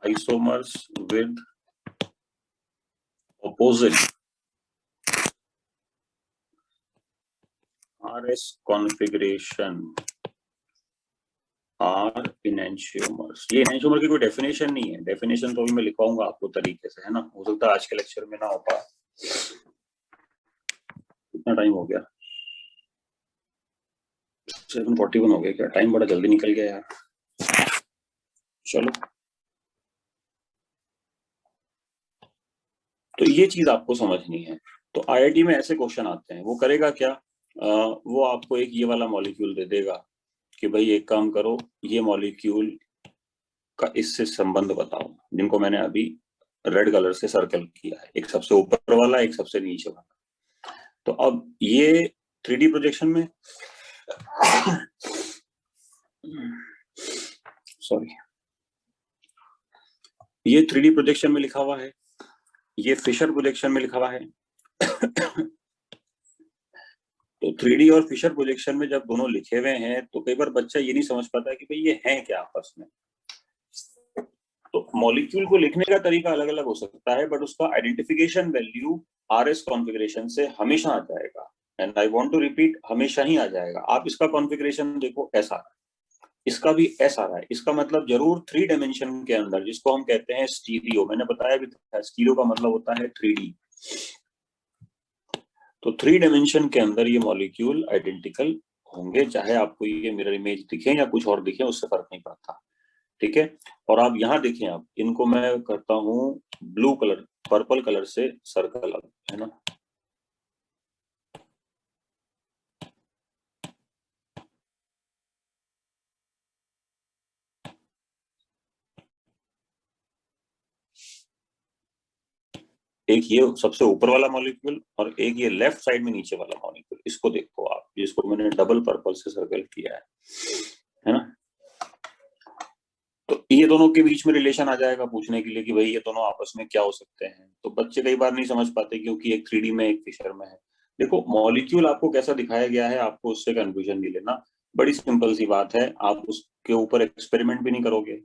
isomers with opposite RS configuration are enantiomers. ये इनैंशियोमर की कोई डेफिनेशन नहीं है, डेफिनेशन तो अभी मैं लिखवाऊंगा आपको तरीके से, है ना। हो सकता है आज के लेक्चर में ना हो पाए। कितना टाइम हो गया? 7:41 हो गया क्या? टाइम बड़ा जल्दी निकल गया यार। चलो, तो ये चीज आपको समझनी है। तो आईआईटी में ऐसे क्वेश्चन आते हैं, वो करेगा क्या, वो आपको एक ये वाला मॉलिक्यूल दे देगा कि भाई एक काम करो, ये मॉलिक्यूल का इससे संबंध बताओ, जिनको मैंने अभी रेड कलर से सर्कल किया है, एक सबसे ऊपर वाला, एक सबसे नीचे वाला। तो अब ये 3D प्रोजेक्शन में सॉरी, ये 3D प्रोजेक्शन में लिखा हुआ है, ये फिशर प्रोजेक्शन में लिखा हुआ है। तो 3D और फिशर प्रोजेक्शन में जब दोनों लिखे हुए हैं तो कई बार बच्चा ये नहीं समझ पाता कि भाई ये हैं क्या आपस में। तो मॉलिक्यूल को लिखने का तरीका अलग अलग हो सकता है, बट उसका आइडेंटिफिकेशन वैल्यू RS कॉन्फ़िगरेशन से हमेशा आ जाएगा। And I want to repeat, हमेशा ही आ जाएगा। आप इसका कॉन्फ़िगरेशन देखो, ऐसा इसका भी एस आ रहा है, इसका मतलब जरूर 3 डायमेंशन के अंदर, जिसको हम कहते हैं स्टीरियो। मैंने बताया भी था, स्टीरियो का मतलब होता है 3D। तो 3 डायमेंशन के अंदर ये मॉलिक्यूल आइडेंटिकल होंगे, चाहे आपको ये मिरर इमेज दिखे या कुछ और दिखे, उससे फर्क नहीं पड़ता। ठीक है। और आप यहाँ देखें, आप इनको मैं करता हूँ ब्लू कलर, पर्पल कलर से सर्कल, अब है ना। एक ये सबसे ऊपर वाला मॉलिक्यूल और एक ये लेफ्ट साइड में नीचे वाला मॉलिक्यूल, इसको देखो आप, जिसको मैंने डबल पर्पल से सर्कल किया है ना। तो ये दोनों के बीच में रिलेशन आ जाएगा पूछने के लिए कि भाई ये दोनों आपस में क्या हो सकते हैं। तो बच्चे कई बार नहीं समझ पाते क्योंकि एक 3D में एक फिशर में है। देखो मॉलिक्यूल आपको कैसा दिखाया गया है, आपको उससे कंफ्यूजन नहीं लेना, बड़ी सिंपल सी बात है। आप उसके ऊपर एक्सपेरिमेंट भी नहीं करोगे,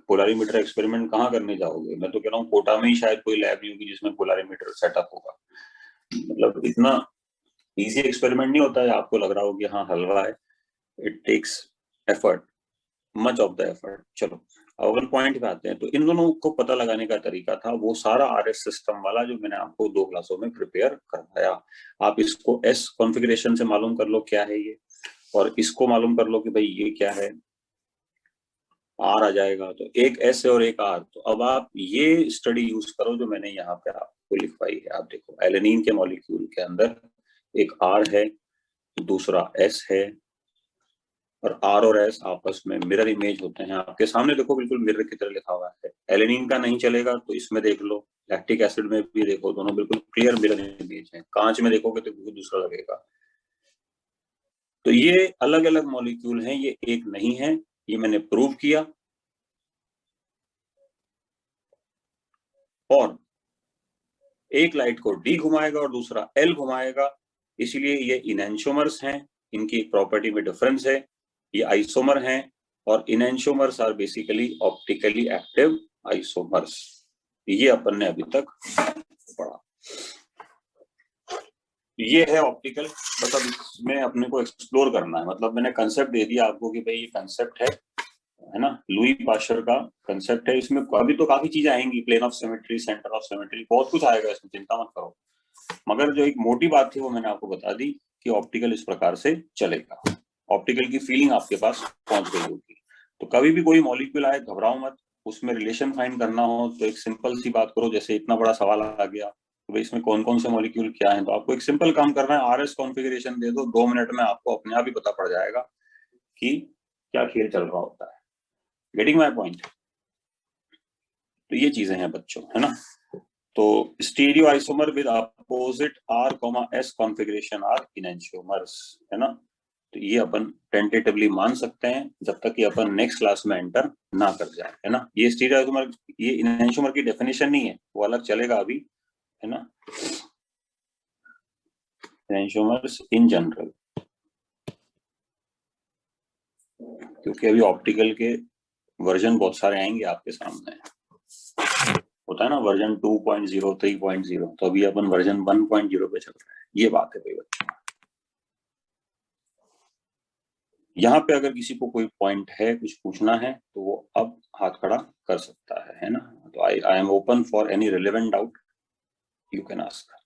पोलारीमीटर एक्सपेरिमेंट कहाँ करने जाओगे। मैं तो कह रहा हूँ कोटा में ही शायद कोई लैब नहीं होगी जिसमें पोलारीमीटर सेटअप होगा। मतलब इतना इजी एक्सपेरिमेंट नहीं होता है, आपको लग रहा हो कि हाँ हलवा है। It takes effort, much of the effort. चलो अगर पॉइंट पे आते हैं, तो इन दोनों को पता लगाने का तरीका था वो सारा RS सिस्टम वाला जो मैंने आपको 2 क्लासों में प्रिपेयर करवाया। आप इसको S कॉन्फ़िगरेशन से मालूम कर लो क्या है ये, और इसको मालूम कर लो कि भाई ये क्या है, R आ जाएगा। तो एक S है और एक R। तो अब आप ये स्टडी यूज करो जो मैंने यहाँ पे आपको लिखवाई है। आप देखो एलेनिन के मॉलिक्यूल के अंदर एक R है, दूसरा S है, और R और S आपस में मिरर इमेज होते हैं। आपके सामने देखो बिल्कुल मिरर की तरह लिखा हुआ है। एलेनिन का नहीं चलेगा तो इसमें देख लो, लैक्टिक एसिड में भी देखो, दोनों बिल्कुल क्लियर मिरर इमेज है। कांच में देखोगे तो बिल्कुल दूसरा लगेगा। तो ये अलग अलग मॉलिक्यूल हैं, ये एक नहीं है, ये मैंने प्रूव किया। और एक लाइट को D घुमाएगा और दूसरा L घुमाएगा, इसलिए ये इनएंशोमर्स हैं। इनकी एक प्रॉपर्टी में डिफरेंस है, ये आइसोमर हैं, और enantiomers are basically optically active isomers. ये अपन ने अभी तक पढ़ा। ये है ऑप्टिकल। बस अब इसमें अपने को एक्सप्लोर करना है। मतलब मैंने कंसेप्ट दे दिया आपको कि भाई ये कंसेप्ट है ना, लुई पास्चर का कंसेप्ट है। इसमें अभी तो काफी चीजें आएंगी, plane of symmetry, centre of symmetry, बहुत कुछ आएगा इसमें, चिंता मत करो। मगर जो एक मोटी बात थी वो मैंने आपको बता दी कि ऑप्टिकल इस प्रकार से चलेगा। ऑप्टिकल की फीलिंग आपके पास पहुंच गई होगी। तो कभी भी कोई मॉलिक्यूल आए घबराओ मत, उसमें रिलेशन फाइंड करना हो तो एक सिंपल सी बात करो। जैसे इतना बड़ा सवाल आ गया तो भाई इसमें कौन कौन से मॉलिक्यूल क्या है, तो आपको एक सिंपल काम करना है, RS कॉन्फ़िगरेशन दे दो, 2 मिनट में आपको अपने आप ही पता पड़ जाएगा कि क्या खेल चल रहा होता है। Getting my point? तो ये चीजें हैं बच्चों, है ना। तो stereoisomer with opposite R, S configuration are enantiomers, है ना। तो ये अपन टेंटेटिवली मान सकते हैं जब तक कि अपन नेक्स्ट क्लास में एंटर ना कर जाए, है ना। ये स्टीरियो आइसोमर, ये इनएंशियोमर की डेफिनेशन नहीं है, वो अलग चलेगा अभी, है ना। इनएंशियोमर्स इन जनरल, क्योंकि अभी ऑप्टिकल के वर्जन बहुत सारे आएंगे आपके सामने। होता है ना वर्जन 2.0, 3.0, तो अभी अपन वर्जन 1.0 पे चल रहे हैं। ये बात है भाई बच्चों। यहाँ पे अगर किसी को कोई पॉइंट है, कुछ पूछना है, तो वो अब हाथ खड़ा कर सकता है ना। तो I am open for any relevant doubt, you can ask.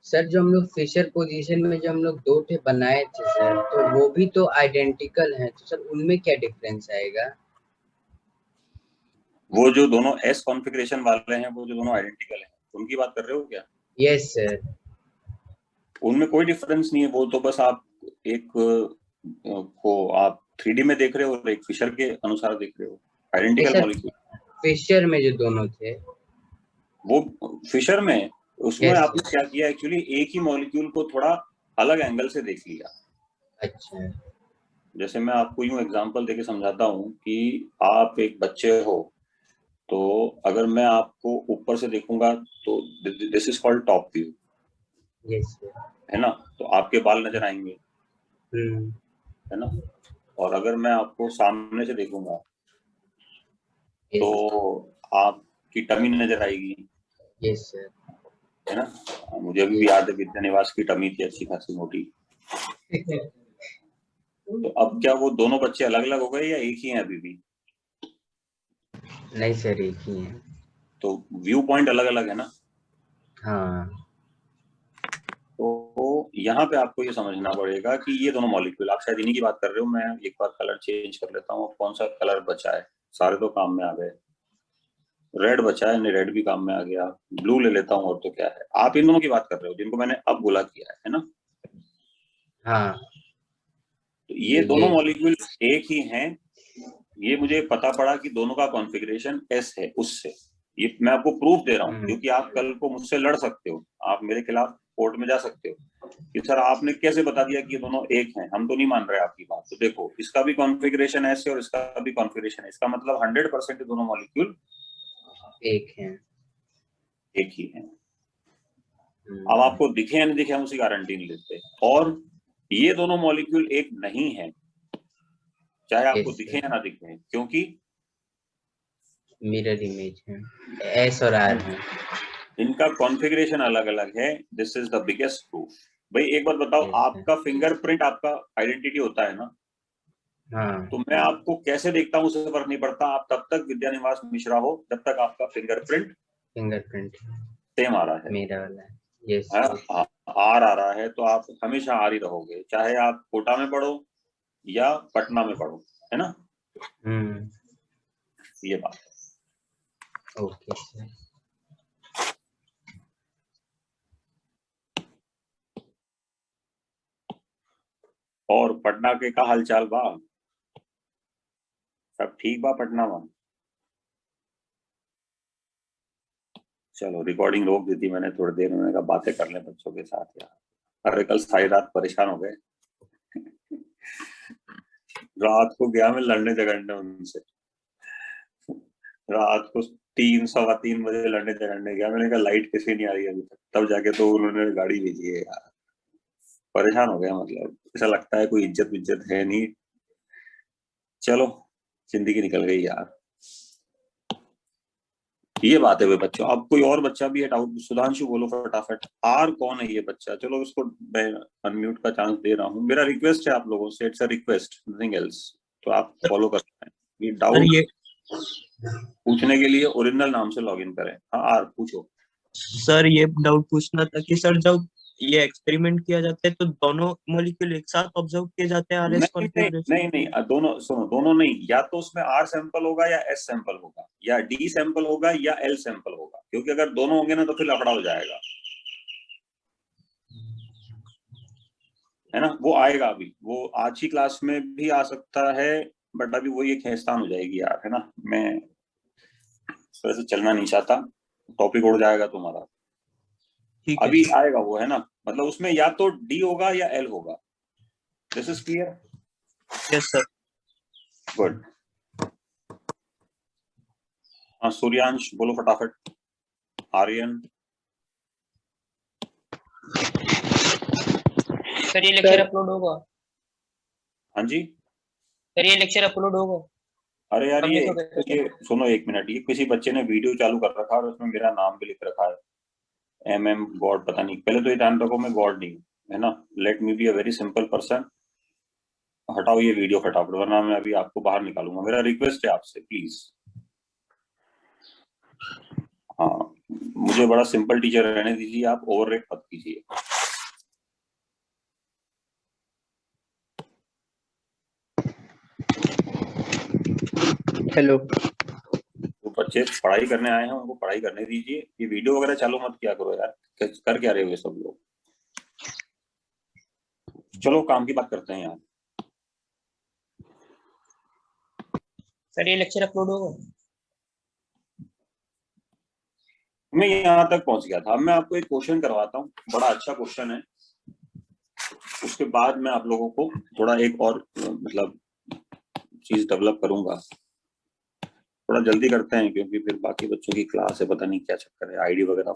Sir जो हम लोग फिशर पोजीशन में जो हम लोग 2 ठे बनाए थे सर, तो वो भी तो आइडेंटिकल हैं, तो सर उनमें क्या डिफरेंस आएगा? वो जो दोनों S कॉन्फ़िगरेशन वाले हैं, वो जो दोनों आइडेंटिकल हैं, उनकी बात कर रहे हो क्या? Yes sir. उनमें कोई डिफरेंस नहीं है। वो तो बस आप एक को आप 3D में देख रहे हो और एक फिशर के अनुसार देख रहे हो। आइडेंटिकल मॉलिक्यूल फिशर में जो दोनों थे, वो फिशर में, उसमें Yes, आपने क्या किया एक्चुअली, एक ही मॉलिक्यूल को थोड़ा अलग एंगल से देख लिया। अच्छा। जैसे मैं आपको यूं एग्जांपल देके समझाता हूँ कि आप एक बच्चे हो, तो अगर मैं आपको ऊपर से देखूंगा तो this is called top view, yes sir. है ना। तो आपके बाल नजर आएंगे, है ना। और अगर मैं आपको सामने से देखूंगा तो आपकी टमी नजर आएगी, यस सर। है ना। मुझे अभी भी याद है विद्या निवास की टमी थी अच्छी खासी मोटी। तो अब क्या वो दोनों बच्चे अलग अलग हो गए या एक ही हैं अभी भी? नहीं सर, एक ही है। तो व्यू पॉइंट अलग अलग है ना। हाँ। तो यहाँ पे आपको ये समझना पड़ेगा कि ये दोनों मॉलिक्यूल, आप शायद इन्हीं की बात कर रहे हो, मैं एक बार कलर चेंज कर लेता हूँ। कौन सा कलर बचा है, सारे तो काम में आ गए। रेड बचा है, नहीं रेड भी काम में आ गया। ब्लू ले लेता हूँ, और तो क्या है। आप इन दोनों की बात कर रहे हो जिनको मैंने अब बोला किया है ना। हाँ, तो ये तो दोनों ये मॉलिक्यूल एक ही हैं। ये मुझे पता पड़ा कि दोनों का कॉन्फ़िगरेशन एस है उससे। ये मैं आपको प्रूफ दे रहा हूँ, क्योंकि आप कल को मुझसे लड़ सकते हो, आप मेरे खिलाफ कोर्ट में जा सकते हो कि सर आपने कैसे बता दिया कि ये दोनों एक हैं, हम तो नहीं मान रहे आपकी बात। तो देखो, इसका भी कॉन्फ़िगरेशन एस है और इसका भी कॉन्फ़िगरेशन है। इसका मतलब 100% दोनों मॉलिक्यूल एक है। एक ही हैं। अब आपको दिखे या नहीं दिखे, हम उसकी गारंटी नहीं लेते। और ये दोनों मॉलिक्यूल एक नहीं है, चाहे आपको दिखे या ना दिखे, क्योंकि मिरर इमेज है, एस और आर है। इनका कॉन्फ़िगरेशन अलग अलग है। This is the biggest proof. भाई एक बात बताओ, आपका फिंगरप्रिंट आपका आइडेंटिटी होता है ना। हाँ, तो मैं आपको कैसे देखता हूँ उससे फर्क नहीं पड़ता। आप तब तक विद्यानिवास मिश्रा हो जब तक आपका फिंगरप्रिंट सेम आ रहा है, मेरा वाला है। यस, आर आ रहा है, तो आप हमेशा आर ही रहोगे, चाहे आप कोटा में पढ़ो या पटना में पढ़ो, है ना। ये बात है। Okay sir. और पटना के का हालचाल बा, सब ठीक बा पटना में। चलो रिकॉर्डिंग रोक दी थी मैंने थोड़ी देर, मैंने कहा बातें कर लें बच्चों के साथ यार। अरे कल सारी रात परेशान हो गए। रात को गया मैं लड़ने झगड़ने उनसे, रात को 3 सवा 3 बजे लड़ने झगड़ने गया। मैंने कहा लाइट कैसे नहीं आ रही अभी तक, तब जाके तो उन्होंने गाड़ी भेजी है यार। परेशान हो गया, मतलब ऐसा लगता है कोई इज्जत है नहीं। चलो जिंदगी निकल गई यार। ये बात है वे बच्चों। अब कोई और बच्चा भी है डाउट, सुधांशु बोलो फटाफट। आर कौन है ये बच्चा? चलो उसको मैं अनम्यूट का चांस दे रहा हूँ। मेरा रिक्वेस्ट है आप लोगों से, it's a request, nothing else. तो आप फॉलो कर सकते हैं। ये डाउट पूछने के लिए ओरिजिनल नाम से लॉगिन करें। हाँ आर पूछो। सर ये डाउट पूछना था कि सर जब ये एक्सपेरिमेंट किया जाता है तो दोनों मॉलिक्यूल एक साथ ऑब्जर्व किए जाते हैं आरएस कॉन्फ़िगरेशन? नहीं, दोनों सुनो, दोनों नहीं। या तो उसमें आर सैंपल होगा या एस सैंपल होगा, या डी सैंपल होगा या एल सैंपल होगा। क्योंकि अगर दोनों होंगे ना तो फिर लफड़ा हो जाएगा, है ना। वो आएगा अभी, वो आज की क्लास में भी आ सकता है, बट अभी वो ये खेस्तान हो जाएगी यार, है ना। मैं इस तरह से चलना नहीं चाहता, टॉपिक उड़ जाएगा तुम्हारा। ठीक है अभी आएगा वो, है ना। मतलब उसमें या तो डी होगा या एल होगा। This is clear? Yes sir. Good. हाँ सूर्यांश बोलो फटाफट। आर्यन। सर ये लेक्चर अपलोड होगा? हाँ जी सर ये लेक्चर अपलोड होगा? अरे यार पब्लिश हो गया? ये सुनो एक मिनट। ये किसी बच्चे ने वीडियो चालू कर रखा है और उसमें मेरा नाम भी लिख रखा है, MM गॉड। पता नहीं, पहले तो ये ध्यान रखो मैं गॉड नहीं हूँ, है ना। Let me be a very simple person. हटाओ ये वीडियो फटाफट, वरना मैं अभी आपको बाहर निकालूंगा। मेरा रिक्वेस्ट है आपसे प्लीज। हाँ मुझे बड़ा सिंपल टीचर रहने दीजिए, आप ओवर रेट मत कीजिए। हेलो। तो बच्चे पढ़ाई करने आए हैं, उनको पढ़ाई करने दीजिए। ये वीडियो वगैरह चालू मत किया करो यार। कर क्या रहे हो ये सब लोग। चलो काम की बात करते हैं यार। सर ये लेक्चर अपलोड होगा? मैं यहाँ तक पहुंच गया था। अब मैं आपको एक क्वेश्चन करवाता हूँ, बड़ा अच्छा क्वेश्चन है। उसके बाद मैं आप लोगों को थोड़ा एक और मतलब चीज डेवलप करूंगा। थोड़ा जल्दी करते हैं क्योंकि फिर बाकी बच्चों की क्लास है, पता नहीं क्या चक्कर है। आईडी वगैरह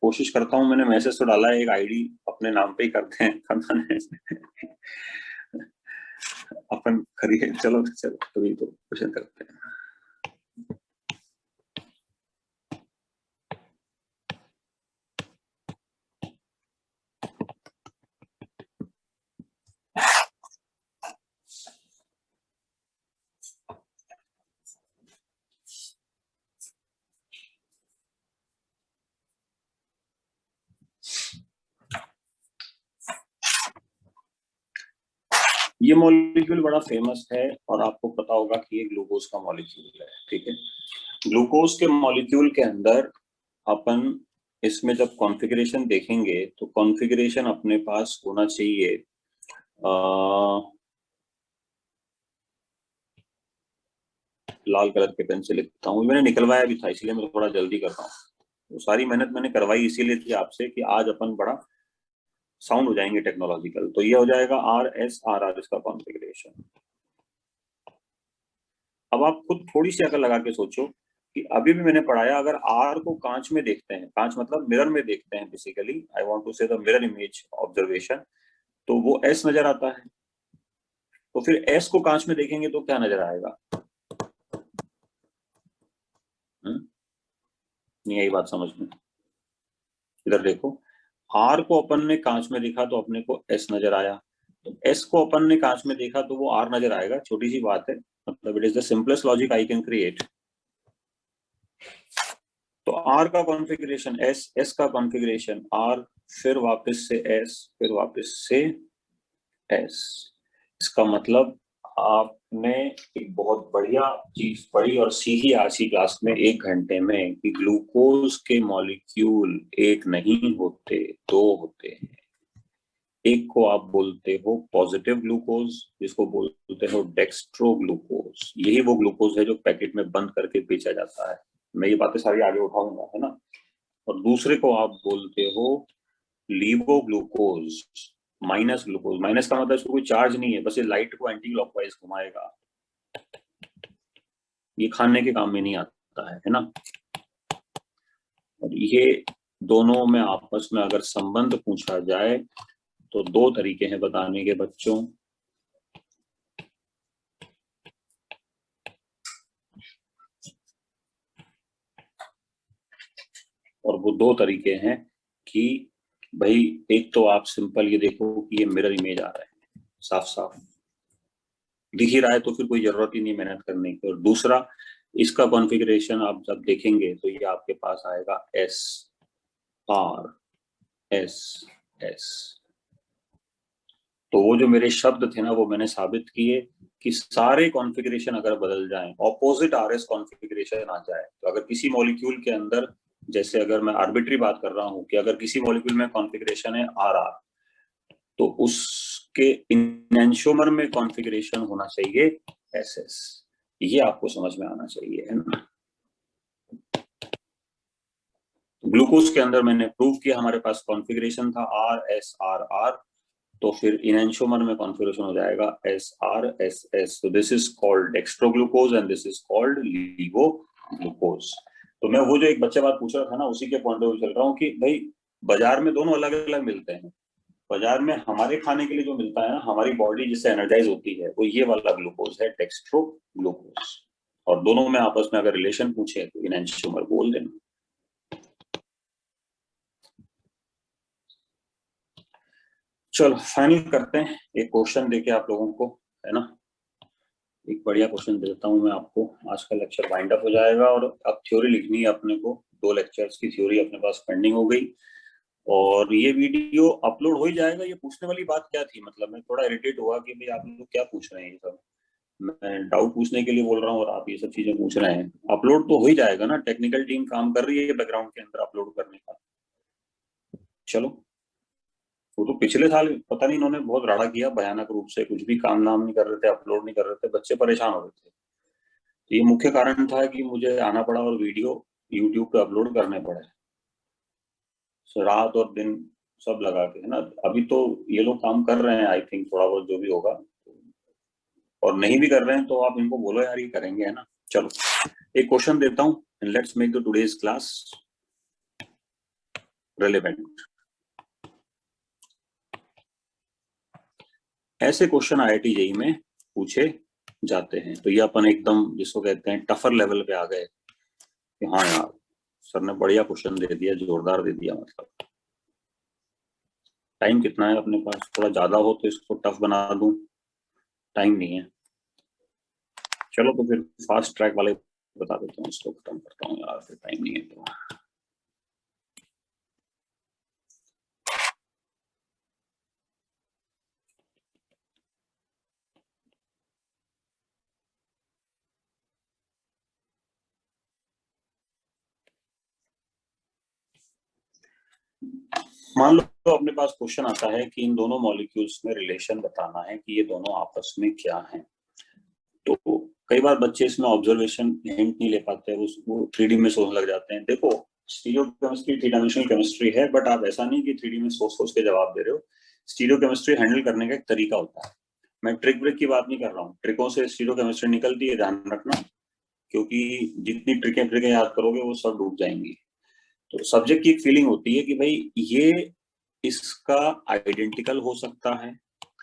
कोशिश करता हूँ, मैंने मैसेज तो डाला है, एक आईडी अपने नाम पे ही करते हैं अपन खरीदे। चलो तभी तो क्वेश्चन करते हैं। ये मॉलिक्यूल बड़ा फेमस है और आपको पता होगा कि ये ग्लूकोज का मॉलिक्यूल है, ठीक है। ग्लूकोज के मॉलिक्यूल के अंदर अपन इसमें जब कॉन्फ़िगरेशन देखेंगे तो कॉन्फ़िगरेशन अपने पास होना चाहिए लाल कलर के पेन से लिखता हूँ, मैंने निकलवाया भी था इसलिए मैं थोड़ा जल्दी कर रहा हूँ। तो सारी मेहनत मैंने करवाई इसीलिए थी आपसे कि आज अपन बड़ा साउंड हो जाएंगे टेक्नोलॉजिकल। तो ये हो जाएगा RSRR इसका कॉन्फ़िगरेशन। अब आप खुद थोड़ी सी अकल लगा के सोचो कि अभी भी मैंने पढ़ाया, अगर R को कांच में देखते हैं, कांच मतलब मिरर में देखते हैं, बेसिकली आई वांट टू से द मिरर इमेज ऑब्जर्वेशन, तो वो S नजर आता है। तो फिर S को कांच में देखेंगे तो क्या नजर आएगा? नहीं यही बात समझ में। इधर देखो, R को अपन ने कांच में देखा तो अपने को S नजर आया, तो S को अपन ने कांच में देखा तो वो R नजर आएगा। छोटी सी बात है, मतलब it is the simplest logic I can create. तो R का कॉन्फ़िगरेशन S, S का कॉन्फ़िगरेशन R, फिर वापस से S, फिर वापस से S। इसका मतलब आपने एक बहुत बढ़िया चीज पढ़ी और सीखी आज की क्लास में 1 घंटे में कि ग्लूकोज के मॉलिक्यूल एक नहीं होते, 2 होते हैं। एक को आप बोलते हो पॉजिटिव ग्लूकोज, जिसको बोलते हो डेक्स्ट्रो ग्लूकोज। यही वो ग्लूकोज है जो पैकेट में बंद करके बेचा जाता है। मैं ये बातें सारी आगे उठाऊंगा, है ना। और दूसरे को आप बोलते हो लीवो ग्लूकोज, माइनस ग्लूकोज। माइनस का मतलब इसको कोई चार्ज नहीं है, बस ये लाइट को एंटी क्लॉकवाइज घुमाएगा, ये खाने के काम में नहीं आता है ना। और ये दोनों में आपस में अगर संबंध पूछा जाए तो 2 तरीके हैं बताने के बच्चों। और वो 2 तरीके हैं कि भाई एक तो आप सिंपल ये देखो कि ये मिरर इमेज आ रहा है, साफ साफ दिख ही रहा है, तो फिर कोई जरूरत ही नहीं मेहनत करने की। और दूसरा, इसका कॉन्फ़िगरेशन आप जब देखेंगे तो ये आपके पास आएगा SR SS। तो वो जो मेरे शब्द थे ना, वो मैंने साबित किए कि सारे कॉन्फ़िगरेशन अगर बदल जाएं, ऑपोजिट RS कॉन्फ़िगरेशन आ जाए, तो अगर किसी मॉलिक्यूल के अंदर, जैसे अगर मैं आर्बिट्री बात कर रहा हूं कि अगर किसी मॉलिक्यूल में कॉन्फ़िगरेशन है RR, तो उसके इनैंशोमर में कॉन्फ़िगरेशन होना चाहिए SS। ये आपको समझ में आना चाहिए, है ना। ग्लूकोज के अंदर मैंने प्रूव किया हमारे पास कॉन्फ़िगरेशन था RSRR, तो फिर इनैंशोमर में कॉन्फ़िगरेशन हो जाएगा SRSS। तो this is called dextroglucose and this is called levoglucose. तो मैं वो जो एक बच्चा बात पूछ रहा था ना, उसी के पॉइंट ऑफ व्यू चल रहा हूँ कि भाई बाजार में दोनों अलग अलग मिलते हैं। बाजार में हमारे खाने के लिए जो मिलता है ना, हमारी बॉडी जिससे एनर्जाइज होती है, वो ये वाला ग्लूकोज है, डेक्स्ट्रोग्लूकोज। और दोनों में आपस में अगर रिलेशन पूछे तो इनैंशोमर बोल देना। चलो फाइनल करते हैं, एक क्वेश्चन देके आप लोगों को, है ना। एक बढ़िया क्वेश्चन देता हूं मैं आपको, आज का लेक्चर वाइंड अप हो जाएगा। और अब थ्योरी लिखनी है अपने को, 2 लेक्चर्स की थ्योरी अपने पास पेंडिंग हो गई और ये वीडियो अपलोड हो ही जाएगा। ये पूछने वाली बात क्या थी, मतलब मैं थोड़ा इरिटेट हुआ कि भाई आप लोग क्या पूछ रहे हैं ये सब। मैं डाउट पूछने के लिए बोल रहा हूँ और आप ये सब चीजें पूछ रहे हैं। अपलोड तो हो ही जाएगा ना, टेक्निकल टीम काम कर रही है बैकग्राउंड के अंदर अपलोड करने का। चलो, वो तो पिछले साल पता नहीं इन्होंने बहुत राड़ा किया भयानक रूप से, कुछ भी काम नाम नहीं कर रहे थे, अपलोड नहीं कर रहे थे, बच्चे परेशान हो रहे थे। तो ये मुख्य कारण था कि मुझे आना पड़ा और वीडियो यूट्यूब पे अपलोड करने पड़े, रात और दिन सब लगा के, है ना। अभी तो ये लोग काम कर रहे हैं आई थिंक, थोड़ा बहुत जो भी होगा, और नहीं भी कर रहे हैं तो आप इनको बोलो यार ये करेंगे, है ना। चलो एक क्वेश्चन देता हूँ, let's make the today's class relevant. ऐसे क्वेश्चन IIT JEE में पूछे जाते हैं, तो ये अपन एकदम जिसको कहते हैं टफर लेवल पे आ गए कि हाँ यार सर ने बढ़िया क्वेश्चन दे दिया, जोरदार दे दिया। मतलब टाइम कितना है अपने पास, थोड़ा ज्यादा हो तो इसको टफ बना दूं, टाइम नहीं है। चलो तो फिर फास्ट ट्रैक वाले बता देता हूँ, इसको खत्म करता हूँ यार, फिर टाइम नहीं है तो। मान लो अपने पास क्वेश्चन आता है कि इन दोनों मॉलिक्यूल्स में रिलेशन बताना है कि ये दोनों आपस में क्या है। तो कई बार बच्चे इसमें ऑब्जर्वेशन हिंट नहीं ले पाते, वो 3D में सोचने लग जाते हैं। देखो स्टीरियो केमिस्ट्री 3 डायमेंशनल केमिस्ट्री है, बट आप ऐसा नहीं कि 3D में सोच सोच के जवाब दे रहे हो। स्टीरियो केमिस्ट्री हैंडल करने का एक तरीका होता है। मैं ट्रिक ब्रिक की बात नहीं कर रहा हूँ, ट्रिकों से स्टीरियो केमिस्ट्री निकलती है, ध्यान रखना, क्योंकि जितनी ट्रिकें याद करोगे वो सब डूब जाएंगी। तो सब्जेक्ट की एक फीलिंग होती है कि भाई ये इसका आइडेंटिकल हो सकता है,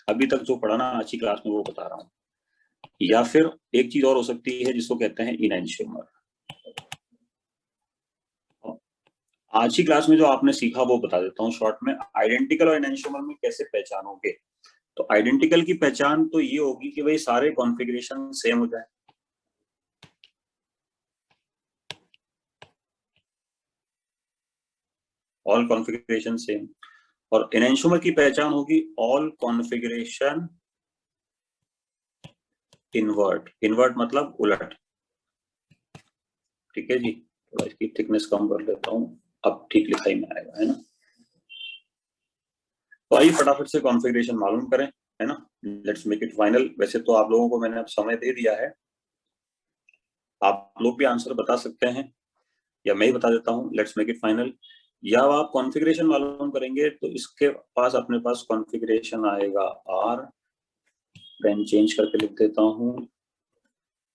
अभी तक जो पढ़ा ना आज की क्लास में वो बता रहा हूँ, या फिर एक चीज और हो सकती है जिसको कहते हैं इनैंशियोमर। आज की क्लास में जो आपने सीखा वो बता देता हूँ शॉर्ट में। आइडेंटिकल और इनैंशियोमर में कैसे पहचानोगे? तो आइडेंटिकल की पहचान तो ये होगी कि भाई सारे कॉन्फ़िगरेशन सेम हो जाए, ऑल कॉन्फ़िगरेशन सेम। और इनैंशियोमर की पहचान होगी ऑल कॉन्फ़िगरेशन इनवर्ट। इनवर्ट मतलब उलट। ठीक है जी, थोड़ा इसकी थिकनेस कम कर लेता हूँ, अब ठीक लिखाई में आएगा, है ना। तो आइए फटाफट से कॉन्फ़िगरेशन मालूम करें, है ना। Let's make it final. वैसे तो आप लोगों को मैंने अब समय दे दिया है, आप लोग भी आंसर बता सकते हैं या मैं ही बता देता हूँ। Let's make it final. या आप कॉन्फ़िगरेशन मालूम करेंगे तो इसके पास अपने पास कॉन्फ़िगरेशन आएगा आर, पेन चेंज करके लिख देता हूँ,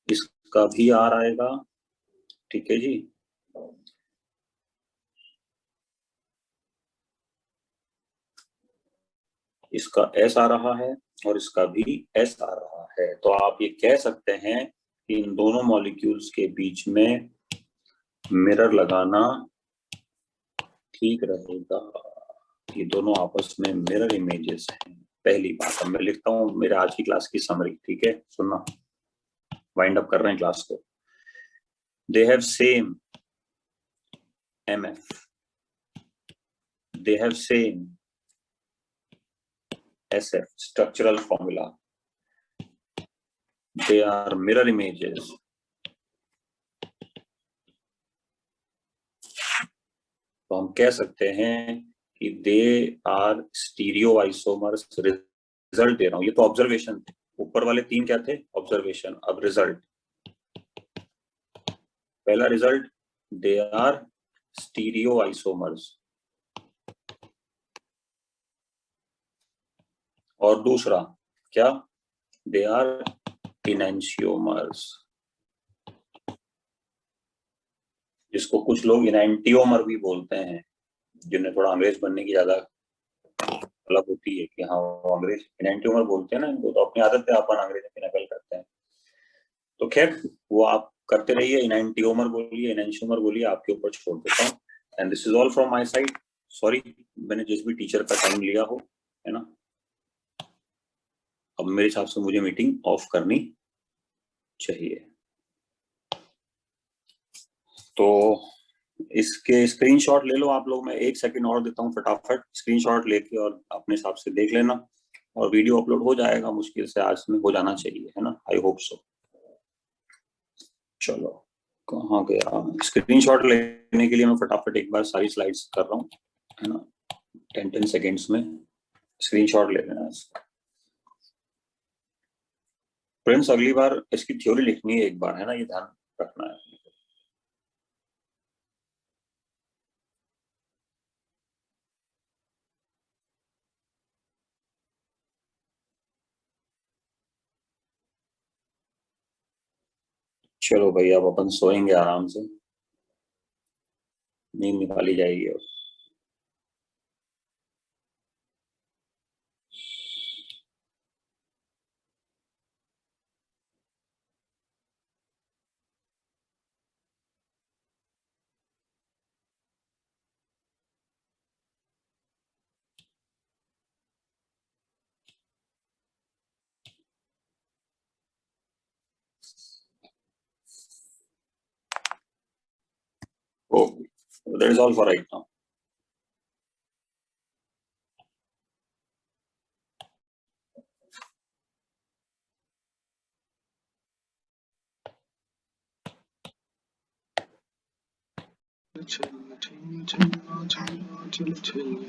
इसका भी आर आएगा। ठीक है जी, इसका एस आ रहा है और इसका भी एस आ रहा है। तो आप ये कह सकते हैं कि इन दोनों मॉलिक्यूल्स के बीच में मिरर लगाना ठीक रहेगा। ये दोनों आपस में मिरर इमेजेस हैं। पहली बात, अब मैं लिखता हूँ मेरे आज की क्लास की समरी। ठीक है, सुनना, वाइंड अप कर रहे हैं क्लास को। They have same MF, they have same SF, structural formula, they are mirror images, तो हम कह सकते हैं कि they are stereo isomers. Result दे रहा हूं, ये तो ऑब्जर्वेशन थे, ऊपर वाले 3 क्या थे? ऑब्जर्वेशन। अब रिजल्ट, पहला result they are stereo isomers, और दूसरा क्या? दे आर इनैंशियोमर्स, जिसको कुछ लोग इनैंटियोमर भी बोलते हैं, जिन्हें थोड़ा अंग्रेज बनने की ज्यादा अलग होती है कि हाँ वो अंग्रेज इनैंटियोमर बोलते हैं ना, इनको तो अपनी आदत है, अपन अंग्रेजी की नकल करते हैं। तो खैर वो आप करते रहिए, इनैंटियोमर बोलिए, इनैंशियोमर बोलिए, आपके ऊपर छोड़ देता हूँ। And this is all from my side. Sorry मैंने जिस भी टीचर का टाइम लिया हो, है ना। अब मेरे हिसाब से मुझे मीटिंग ऑफ करनी चाहिए। तो इसके स्क्रीनशॉट ले लो आप लोग, मैं 1 सेकंड और देता हूँ, फटाफट स्क्रीनशॉट लेके और अपने हिसाब से देख लेना, और वीडियो अपलोड हो जाएगा, मुश्किल से आज में हो जाना चाहिए, है ना। I hope so. चलो कहाँ गया स्क्रीनशॉट लेने के लिए? मैं फटाफट एक बार सारी स्लाइड्स कर रहा हूँ, है ना, 10 सेकेंड्स में स्क्रीनशॉट ले लेना इसका। फ्रेंड्स अगली बार इसकी थ्योरी लिखनी है एक बार, है ना, ये ध्यान रखना है। चलो भाई अब अपन सोएंगे आराम से, नींद निकाली जाएगी अब। Okay, that is all for right now. चल चल चल चल चल